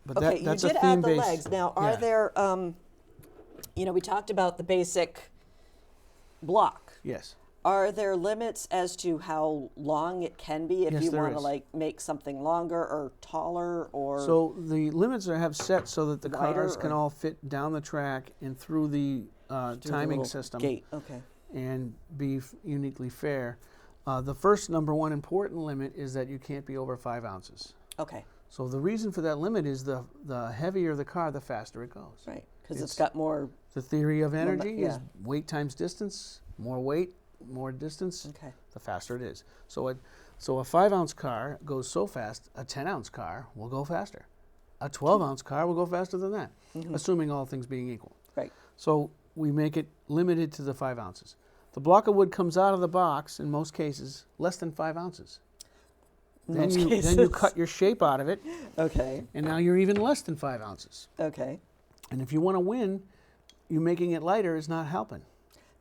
but you did add the legs. Now, are there, we talked about the basic block. Yes. Are there limits as to how long it can be if you want to make something longer or taller or? So the limits have set so that the cars can all fit down the track and through the timing system. Gate. Okay. And be uniquely fair. The first number one important limit is that you can't be over 5 ounces. Okay. So the reason for that limit is the heavier the car, the faster it goes. Right. Because it's got more. The theory of energy is weight times distance. More weight, more distance, the faster it is. So a 5-ounce car goes so fast, a 10-ounce car will go faster. A 12-ounce car will go faster than that, assuming all things being equal. Right. So we make it limited to the 5 ounces. The block of wood comes out of the box, in most cases, less than 5 ounces. Then you cut your shape out of it. Okay. And now you're even less than 5 ounces. Okay. And if you want to win, you making it lighter is not helping.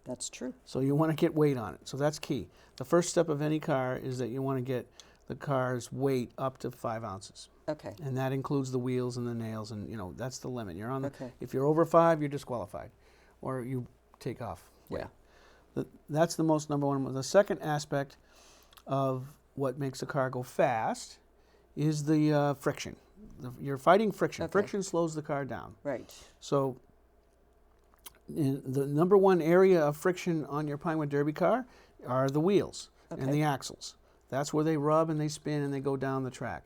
That's true. So you want to get weight on it. So that's key. The first step of any car is that you want to get the car's weight up to 5 ounces. Okay. And that includes the wheels and the nails, and that's the limit. You're on the. Okay. If you're over 5, you're disqualified, or you take off. Yeah. That's the most number one. The second aspect of what makes a car go fast is the friction. You're fighting friction. Okay. Friction slows the car down. Right. So the number one area of friction on your Pinewood Derby car are the wheels and the axles. That's where they rub and they spin and they go down the track.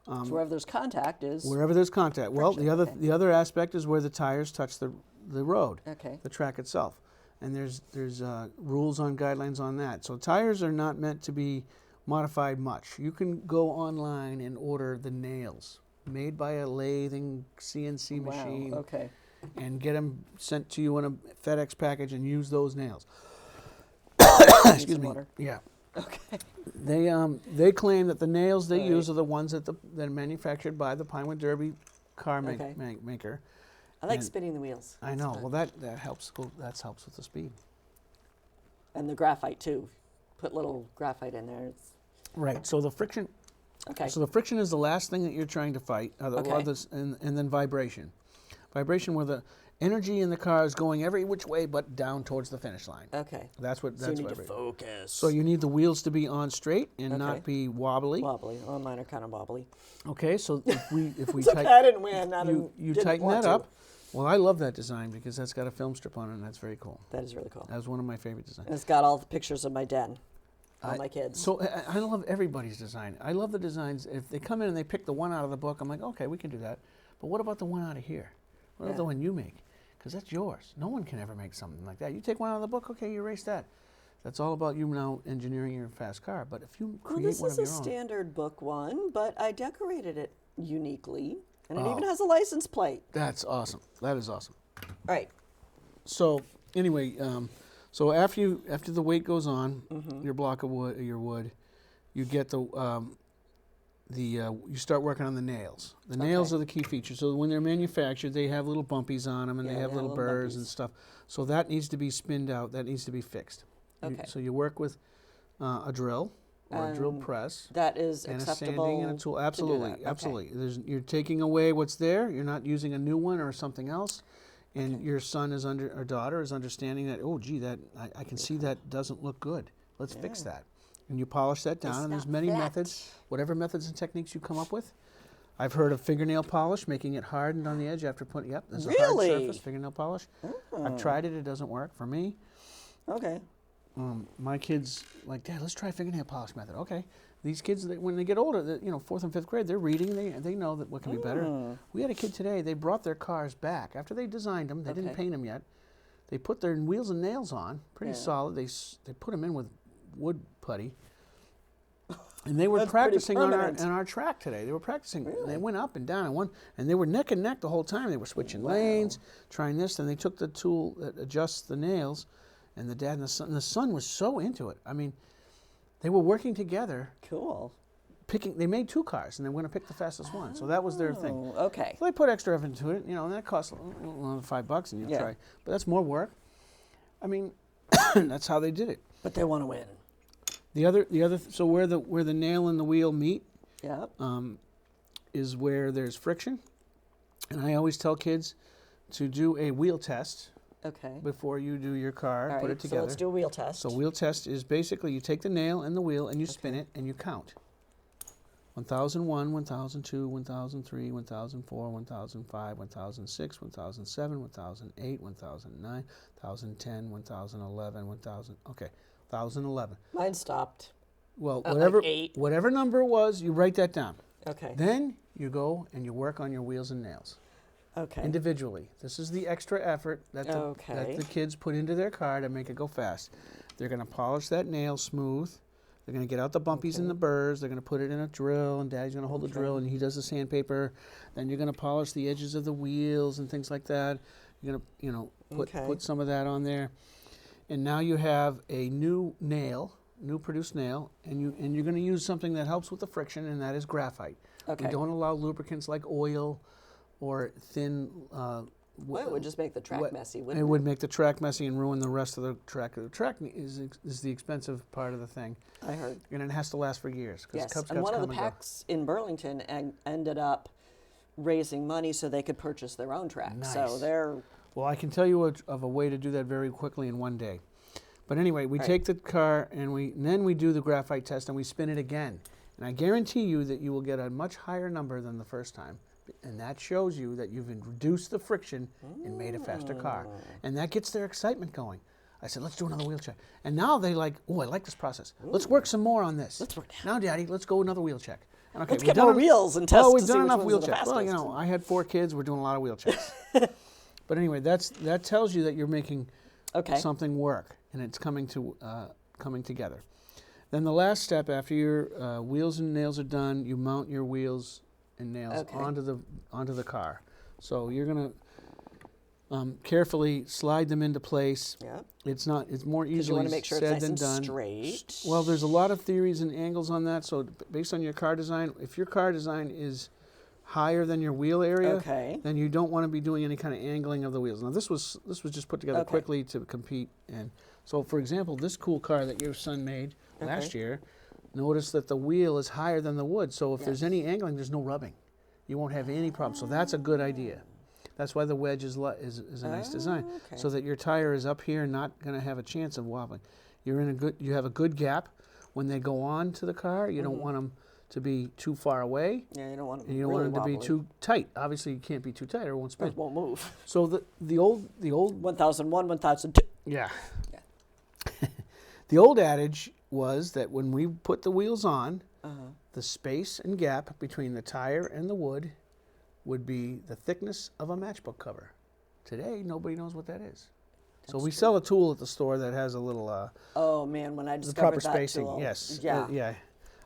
So wherever there's contact is... Wherever there's contact. Well, the other aspect is where the tires touch the road, the track itself. And there's rules on guidelines on that. So tires are not meant to be modified much. You can go online and order the nails made by a lathing CNC machine. Okay. And get them sent to you in a FedEx package and use those nails. Excuse me. Water. Yeah. Okay. They claim that the nails they use are the ones that are manufactured by the Pinewood Derby car maker. I like spinning the wheels. I know. Well, that helps. That helps with the speed. And the graphite too. Put little graphite in there. Right. So the friction. Okay. So the friction is the last thing that you're trying to fight. And then vibration. Vibration where the energy in the car is going every which way but down towards the finish line. Okay. That's so you need to focus. So you need the wheels to be on straight and not be wobbly. Wobbly. Well, mine are kind of wobbly. Okay. So if we tighten, I didn't win. You tighten that up. Well, I love that design because that's got a film strip on it, and that's very cool. That is really cool. That was one of my favorite designs. And it's got all the pictures of my den, all my kids. So I love everybody's design. I love the designs. If they come in and they pick the one out of the book, I'm like, okay, we can do that. But what about the one out of here? What about the one you make? Because that's yours. No one can ever make something like that. You take one out of the book, okay, you erase that. That's all about you now engineering your fast car. But if you create one of your own. This is a standard book one, but I decorated it uniquely. And it even has a license plate. That's awesome. That is awesome. All right. So anyway, so after the weight goes on, your block of wood, you get you start working on the nails. The nails are the key feature. So when they're manufactured, they have little bumpies on them, and they have little burrs and stuff. So that needs to be spinned out. That needs to be fixed. Okay. So you work with a drill or a drill press. That is and acceptable. A sanding and a tool. Absolutely, Okay. absolutely. You're taking away what's there. You're not using a new one or something else. And your son or daughter is understanding that. Oh, gee, I can see that doesn't look good. Let's fix that. And you polish that down. And there's many methods, whatever methods and techniques you come up with. I've heard of fingernail polish, making it hardened on the edge after putting. Yep, there's a hard surface fingernail polish. I've tried it. It doesn't work for me. Okay. My kids like, Dad, let's try fingernail polish method. Okay. These kids, when they get older, 4th and 5th grade, they're reading. They know that what can be better. We had a kid today. They brought their cars back after they designed them. They didn't paint them yet. They put their wheels and nails on, pretty solid. They put them in with wood putty. And they were practicing on our track today. They were practicing. Really? They went up and down and they were neck and neck the whole time. They were switching lanes, trying this. Then they took the tool that adjusts the nails, and the dad and the son was so into it. I mean, they were working together. Cool. They made 2 cars, and they were going to pick the fastest one. So that was their thing. Okay. So they put extra effort into it, and that costs $5, and you try. But that's more work. I mean, that's how they did it. But they want to win. The other. So where the nail and the wheel meet, is where there's friction, and I always tell kids to do a wheel test. Okay. Before you do your car, put it together. So let's do a wheel test. So wheel test is basically you take the nail and the wheel and you spin it and you count. 1001, 1002, 1003, 1004, 1005, 1006, 1007, 1008, 1009, 1010, 1011, 1000. Okay, 1011. Mine stopped. Well, like whatever number it was, you write that down. Okay. Then you go and you work on your wheels and nails. Okay. Individually. This is the extra effort that the kids put into their car to make it go fast. They're going to polish that nail smooth. They're going to get out the bumpies and the burrs. They're going to put it in a drill, and Daddy's going to hold the drill, and he does the sandpaper. Then you're going to polish the edges of the wheels and things like that. You're going to, you know, put some of that on there. And now you have a new nail, new produced nail, and you're going to use something that helps with the friction, and that is graphite. Okay. We don't allow lubricants like oil or thin. Well, it would just make the track messy, wouldn't it? It would make the track messy and ruin the rest of the track. The track is the expensive part of the thing. I heard. And it has to last for years. Yes, Cub Scouts and one of the come and go. packs in Burlington ended up raising money so they could purchase their own track. Nice. So they're... Well, I can tell you of a way to do that very quickly in one day. But anyway, we take the car and then we do the graphite test and we spin it again. And I guarantee you that you will get a much higher number than the first time. And that shows you that you've reduced the friction and made a faster car. And that gets their excitement going. I said, let's do another wheel check. And now they like, oh, I like this process. Let's work some more on this. Let's work now, Daddy, let's go another wheel check. And okay, let's get more wheels and test we've to see done which enough ones wheel are the checks. Well, you fastest. know, I had 4 kids. We're doing a lot of wheel checks. But anyway, that tells you that you're making something work, and it's coming together. Then the last step, after your wheels and nails are done, you mount your wheels and nails onto the car. So you're gonna carefully slide them into place. Yep. It's more you easily want to make sure said it's nice than and done. straight. Well, there's a lot of theories and angles on that. So based on your car design, if your car design is higher than your wheel area, then you don't want to be doing any kind of angling of the wheels. Now this was just put together quickly to compete. And so, for example, this cool car that your son made last year, notice that the wheel is higher than the wood. So if there's any angling, there's no rubbing. You won't have any problem. So that's a good idea. That's why the wedge is a nice design, so that your tire is up here, not going to have a chance of wobbling. You have a good gap when they go on to the car. You don't want them to be too far away. Yeah, you don't want them. And you don't want them to be too tight. Obviously, you can't be too tight, or it won't spin. It won't move. So the old 1001, 1002. Yeah. The old adage was that when we put the wheels on, the space and gap between the tire and the wood would be the thickness of a matchbook cover. Today, nobody knows what that is. So we sell a tool at the store that has a little oh man, when I the discovered proper that spacing. tool. Yes. Yeah.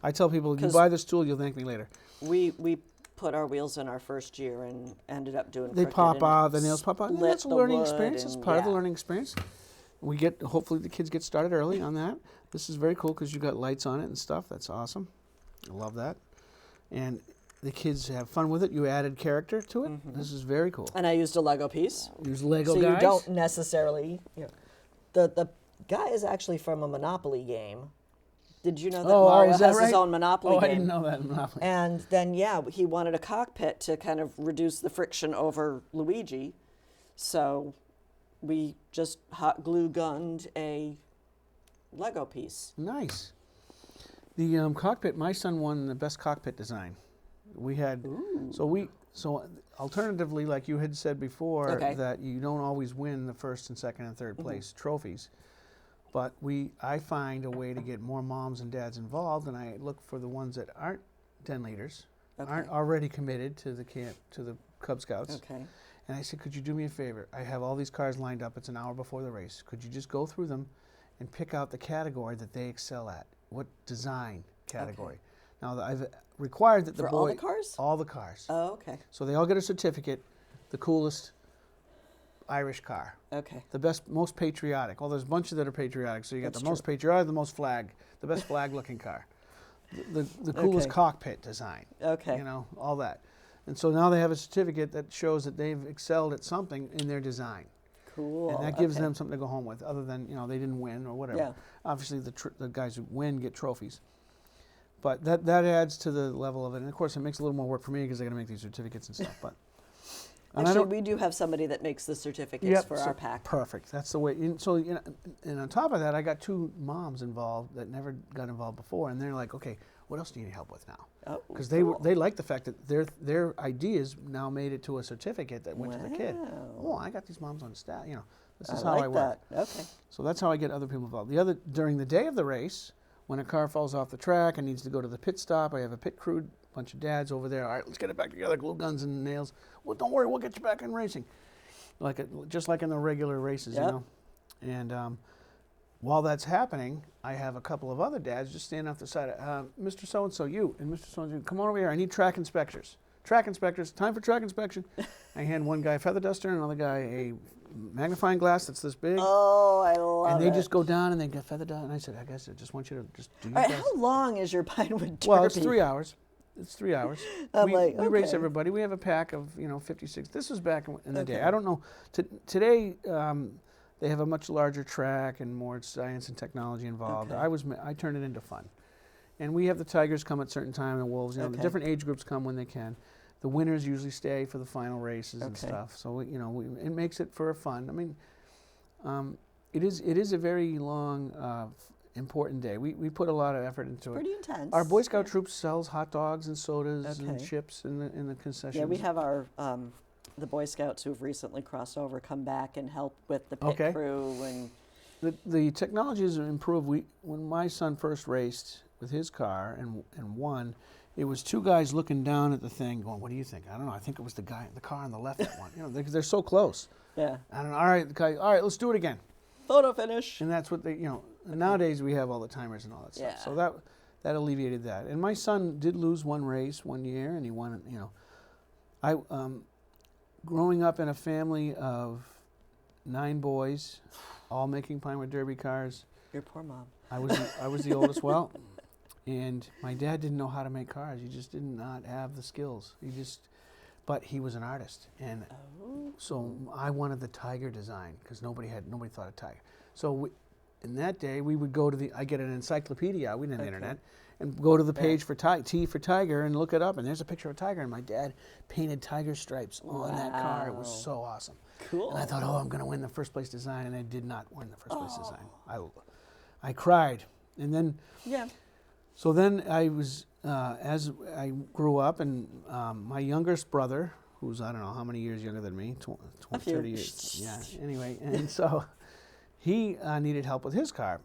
I tell people, you buy this tool, you'll thank me later. We put our wheels in our first year and ended up doing. They pop out, the nails pop out. And that's a learning experience. It's part of the learning experience. Hopefully the kids get started early on that. This is very cool because you got lights on it and stuff. That's awesome. I love that. And the kids have fun with it. You added character to it. This is very cool. And I used a Lego piece. Use Lego so guys. You don't necessarily. The guy is actually from a Monopoly game. Did you know that Mario has his own Monopoly game? I didn't know that. Monopoly. And then, he wanted a cockpit to kind of reduce the friction over Luigi. So we just hot glue gunned a Lego piece. Nice. The cockpit, my son won the best cockpit design. We had, so alternatively, like you had said before, that you don't always win the first and second and third place trophies. But I find a way to get more moms and dads involved, and I look for the ones that aren't den leaders, aren't already committed to the Cub Scouts. Okay. And I said, could you do me a favor? I have all these cars lined up. It's an hour before the race. Could you just go through them and pick out the category that they excel at? What design category? Now, I've required that the boy... For all the cars? All the cars. Oh, okay. So they all get a certificate, the coolest Irish car. Okay. The best, most patriotic. Well, there's a bunch of that are patriotic. So you got the most patriotic, the most the best flag-looking car. The coolest cockpit design. Okay. All that. And so now they have a certificate that shows that they've excelled at something in their design. Cool. And that gives them something to go home with, other than, they didn't win or whatever. Yeah. Obviously, the guys who win get trophies. But that adds to the level of it. And, of course, it makes a little more work for me because I got to make these certificates and stuff. But actually, we do have somebody that makes the certificates for our pack. Perfect. That's the way. And on top of that, I got 2 moms involved that never got involved before. And they're like, okay, what else do you need help with now? Because they like the fact that their ideas now made it to a certificate that went to the kid. Oh, I got these moms on staff. This is how I work. Okay. So that's how I get other people involved. During the day of the race, when a car falls off the track and needs to go to the pit stop, I have a pit crew, bunch of dads over there. All right, let's get it back together, glue guns and nails. Well, don't worry, we'll get you back in racing. Just like in the regular races, And while that's happening, I have a couple of other dads just standing off the side. Mr. So-and-so, you, and Mr. So-and-so, come on over here. I need track inspectors. Track inspectors, time for track inspection. I hand one guy a feather duster and another guy a magnifying glass that's this big. Oh, I love it. And they just go down and they get feather dust. And I said, I guess I just want you to just do your All right, best. how long is your Pinewood Derby? Well, it's 3 hours. It's 3 hours. I'm we like, race okay. everybody. We have a pack of 56. This was back in the day. Okay. I don't know. Today they have a much larger track and more science and technology involved. Okay. I turned it into fun, and we have the tigers come at certain time and wolves. The Okay. different age groups come when they can. The winners usually stay for the final races and Okay. stuff. So it makes it for fun. I mean, it is a very long. Important day. We put a lot of effort into it. Pretty intense. Our Boy Scout troop sells hot dogs and sodas and Okay. chips in the concessions. Yeah, we have our the Boy Scouts who've recently crossed over come back and help with the pit Okay. crew and the technology has improved. When my son first raced with his car and won, it was two guys looking down at the thing, going, "What do you think?" I don't know. I think it was the car on the left that won. They're so close. yeah, I don't know. All right, the guy. All right, let's do it again. photo finish. And that's what they. Nowadays we have all the timers and all that Yeah. stuff. So that alleviated that. And my son did lose one race one year, and he won. I growing up in a family of 9 boys, all making Pinewood Derby cars. Your poor mom. I was the oldest. Well, and my dad didn't know how to make cars. He just did not have the skills. But he was an artist, and so I wanted the tiger design because nobody thought of tiger. So in that day, we would go to I get an encyclopedia. We didn't have the internet, and go to the page for T for tiger and look it up. And there's a picture of a tiger, and my dad painted tiger stripes on that car. It was so awesome. Cool. And I thought, I'm going to win the first place design, and I did not win the first place design. I cried, and then Yeah. so then I was as I grew up, and my youngest brother, who's I don't know how many years younger than me, 30 years. Yeah. Anyway, and so he needed help with his car,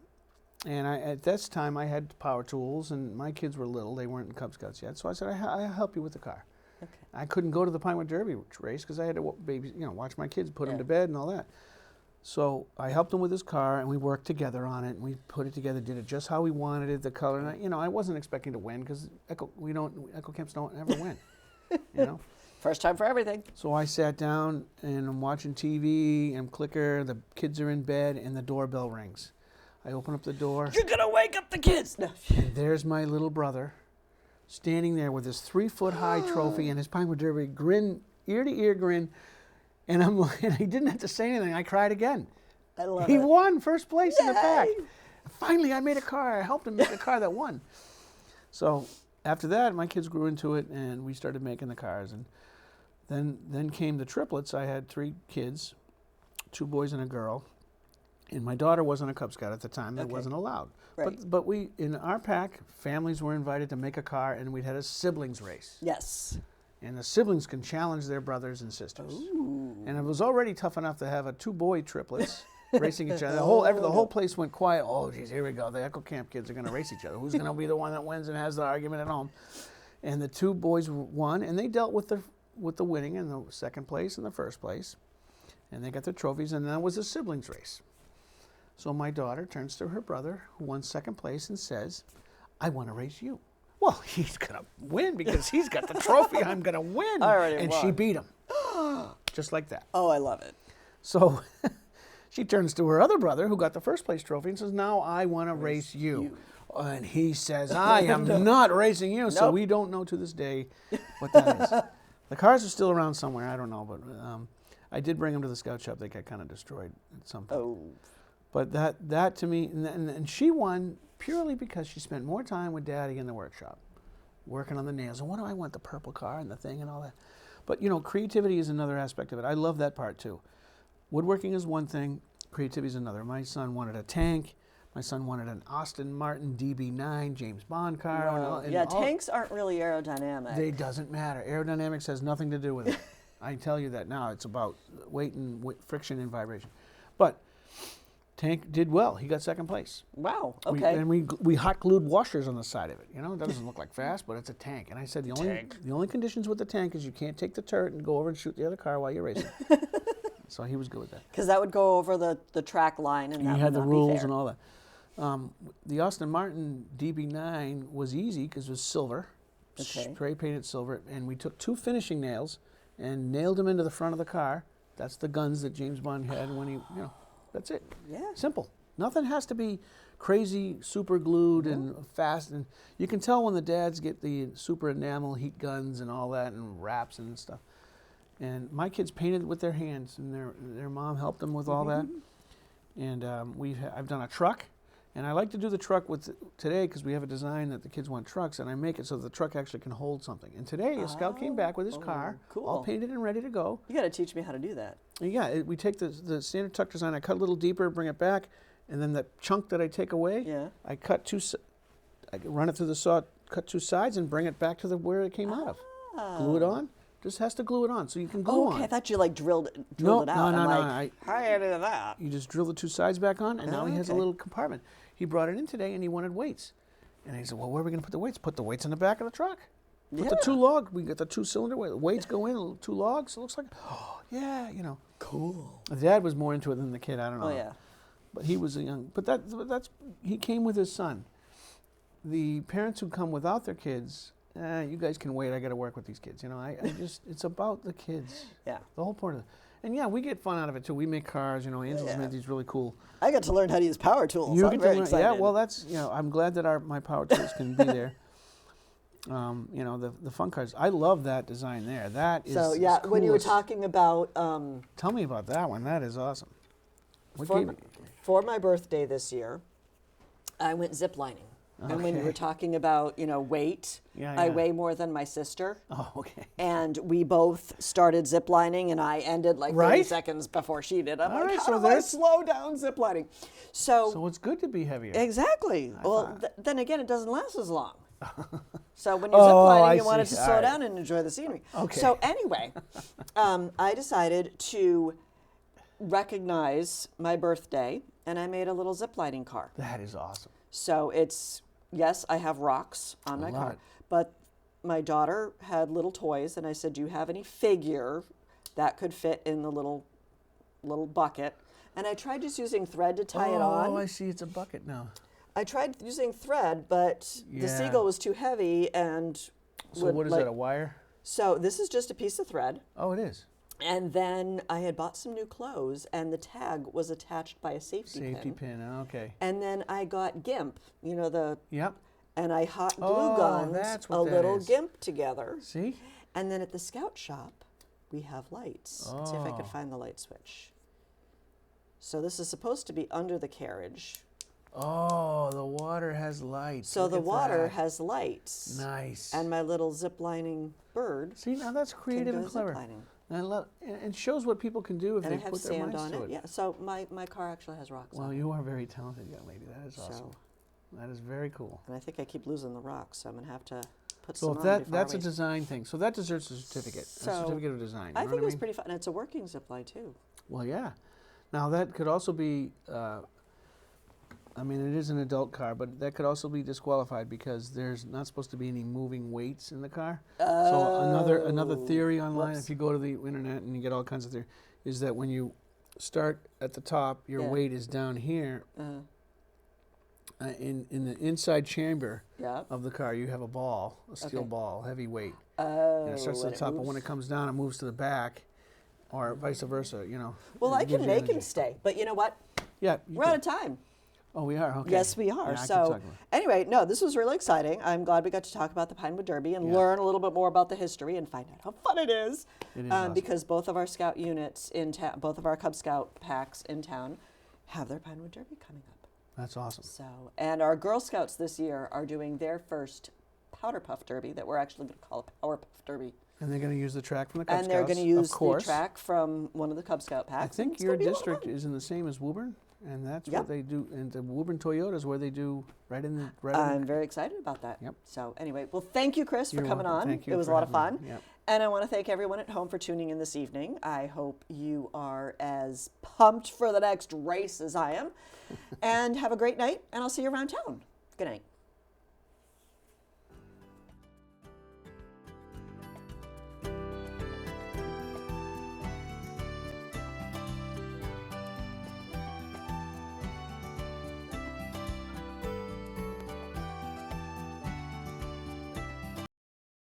and at this time I had power tools, and my kids were little; they weren't in Cub Scouts yet. So I said, I'll help you with the car. Okay. I couldn't go to the Pinewood Derby race because I had to watch my kids, put them to bed, and all that. So I helped him with his car, and we worked together on it. And we put it together, did it just how we wanted it, the color. And I wasn't expecting to win because Eckelkamps don't ever win. First time for everything. So I sat down and I'm watching TV and clicker. The kids are in bed, and the doorbell rings. I open up the door. You're gonna wake up the kids. No. And there's my little brother standing there with his 3-foot-high trophy and his Pinewood Derby grin, ear-to-ear grin. And he didn't have to say anything. I cried again. I love He it. won first place in the pack. Yay! Finally, I made a car. I helped him make a car that won. So after that, my kids grew into it, and we started making the cars. And then came the triplets. I had 3 kids, 2 boys and a girl. And my daughter wasn't a Cub Scout at the time. That wasn't allowed. Right. But we, in our pack, families were invited to make a car, and we'd had a siblings race. Yes. And the siblings can challenge their brothers and sisters. Ooh. And it was already tough enough to have 2 boy triplets racing each other. The whole place went quiet. Oh, geez, here we go. The Eckelkamp kids are going to race each other. Who's going to be the one that wins and has the argument at home? And the 2 boys won, and they dealt with the winning in the second place and the first place. And they got their trophies, and then it was a siblings race. So my daughter turns to her brother, who won second place, and says, I want to race you. Well, he's going to win because he's got the trophy. I'm going to win. And she beat him. Just like that. Oh, I love it. So she turns to her other brother, who got the first place trophy, and says, now I want to race you. And he says, I am not racing you. So we don't know to this day what that is. The cars are still around somewhere. I don't know. But I did bring them to the Scout Shop. They got kind of destroyed at some point. Oh. But that to me, and she won purely because she spent more time with Daddy in the workshop, working on the nails. And what do I want? The purple car and the thing and all that. But, creativity is another aspect of it. I love that part, too. Woodworking is one thing. Creativity is another. My son wanted a tank. My son wanted an Aston Martin DB9 James Bond car. Wow. Tanks aren't really aerodynamic. They doesn't matter. Aerodynamics has nothing to do with it. I tell you that now. It's about weight and friction and vibration. But tank did well. He got second place. Wow. Okay. We hot glued washers on the side of it. It doesn't look like fast, but it's a tank. And I said the only conditions with the tank is you can't take the turret and go over and shoot the other car while you're racing. So he was good with that. Because that would go over the track line, and And that you had would the not be rules fair. and all that. The Austin Martin DB9 was easy because it was silver, Okay. spray painted silver, and we took 2 finishing nails and nailed them into the front of the car. That's the guns that James Bond had when he, that's it. Yeah. Simple. Nothing has to be crazy, super glued and fast. And you can tell when the dads get the super enamel heat guns and all that and wraps and stuff. And my kids painted with their hands, and their mom helped them with all that. And I've done a truck, and I like to do the truck with today because we have a design that the kids want trucks, and I make it so the truck actually can hold something. And today a scout came back with his car, cool. all painted and ready to go. You got to teach me how to do that. And yeah, we take the standard truck design, I cut a little deeper, bring it back, and then the chunk that I take away, I cut I run it through the saw, cut 2 sides, and bring it back to where it came out of. Glue it on. Just has to glue it on, so you can glue on. Okay, I thought you like drilled it out. No, I'm no, like, how do you do that? You just drill the 2 sides back on, and now he has a okay. little compartment. He brought it in today, and he wanted weights. And I said, well, where are we going to put the weights? Put the weights in the back of the truck. Put the 2 log. We got the 2-cylinder weights go in, 2 logs. It looks like, oh yeah, Cool. The dad was more into it than the kid. I don't know. Oh yeah. But he was a young. But that's he came with his son. The parents who come without their kids, you guys can wait. I got to work with these kids. I just it's about the kids. Yeah. The whole point of it. And yeah, we get fun out of it too. We make cars. Angela's made these really cool. I got to learn how to use power tools. You I'm get very to learn, excited. yeah. Well, that's I'm glad that my power tools can be there. The fun cars. I love that design there. That is So yeah, when you were coolest. talking about Tell me about that one. That is awesome. What for, gave you- for my birthday this year, I went zip lining. And when you were Okay. talking about weight, Yeah, I yeah. weigh more than my sister. Oh, okay. And we both started zip lining, and I ended like 30 Right? seconds before she did. I'm All like, right, how so do I there's- slow down zip lining? So it's good to be heavier. Exactly. Well, thought- then again, it doesn't last as long. So when you're Oh, ziplining, I you want it see. to All slow right. down and enjoy the scenery. Okay. So anyway, I decided to recognize my birthday, and I made a little ziplining car. That is awesome. So it's, yes, I have rocks on my love car, it. but my daughter had little toys, and I said, do you have any figure that could fit in the little bucket? And I tried just using thread to tie it on. Oh, I see. It's a bucket now. I tried using thread, but the Yeah. seagull was too heavy and So would, what is like, that? A wire? So this is just a piece of thread. Oh, it is. And then I had bought some new clothes, and the tag was attached by a safety Safety pin. pin. Okay. And then I got GIMP, Yep. and I hot glue Oh, gunned that's a what that little is. GIMP together. See? And then at the Scout shop, we have lights. Let's see if I could Oh. find the light switch. So this is supposed to be under the carriage. Oh, the water has lights. So Look the at water that. has lights. Nice. And my little zip-lining bird See, now that's can creative go and clever. zip-lining. And I love, and it shows what people can do if And I they have put their sand minds on to it. Yeah. So my car actually has rocks Well, on it. you are a very talented young lady. That is awesome. So, That is very cool. and I think I keep losing the rocks, so I'm gonna have to put So some if on that before that's I a design thing. So that deserves a certificate. So, a certificate of design. I you know think what it was mean? pretty fun. And it's a working zip line too. Well, yeah. Now that could also be. I mean, it is an adult car, but that could also be disqualified because there's not supposed to be any moving weights in the car. So another theory online, Whoops. if you go to the internet and you get all kinds of theory, is that when you start at the top, your Yeah. weight is down here in the inside chamber Yeah. of the car. You have a ball, a steel Okay. ball, heavy weight. Oh. And it starts at and the top, but when moves. it comes down, it moves to the back, or vice versa. Well, It I gives can you make him energy. stay, but you know what? Yeah. We're out of time. Oh, we are. Okay. Yes, we are. Yeah, I keep So talking about it. anyway, no, this was really exciting. I'm glad we got to talk about the Pinewood Derby and Yeah. learn a little bit more about the history and find out how fun it is. It is awesome. Because both of our Scout units in town, both of our Cub Scout packs in town, have their Pinewood Derby coming up. That's awesome. So, and our Girl Scouts this year are doing their first Powder Puff Derby that we're actually going to call a Power Puff Derby. And they're going to use the track from the Cub And Scouts, they're going to use of course. the track from one of the Cub Scout I packs. think It's your gonna be a lot of district fun. is in the same as Woburn, and that's Yep. what they do. And the Woburn Toyota is where they do right in the. I'm very excited about that. Yep. So anyway, well, thank you, Chris, for You're coming welcome. on. Thank you It was a for lot of having fun. me. Yep. And I want to thank everyone at home for tuning in this evening. I hope you are as pumped for the next race as I am. And have a great night, and I'll see you around town. Good night.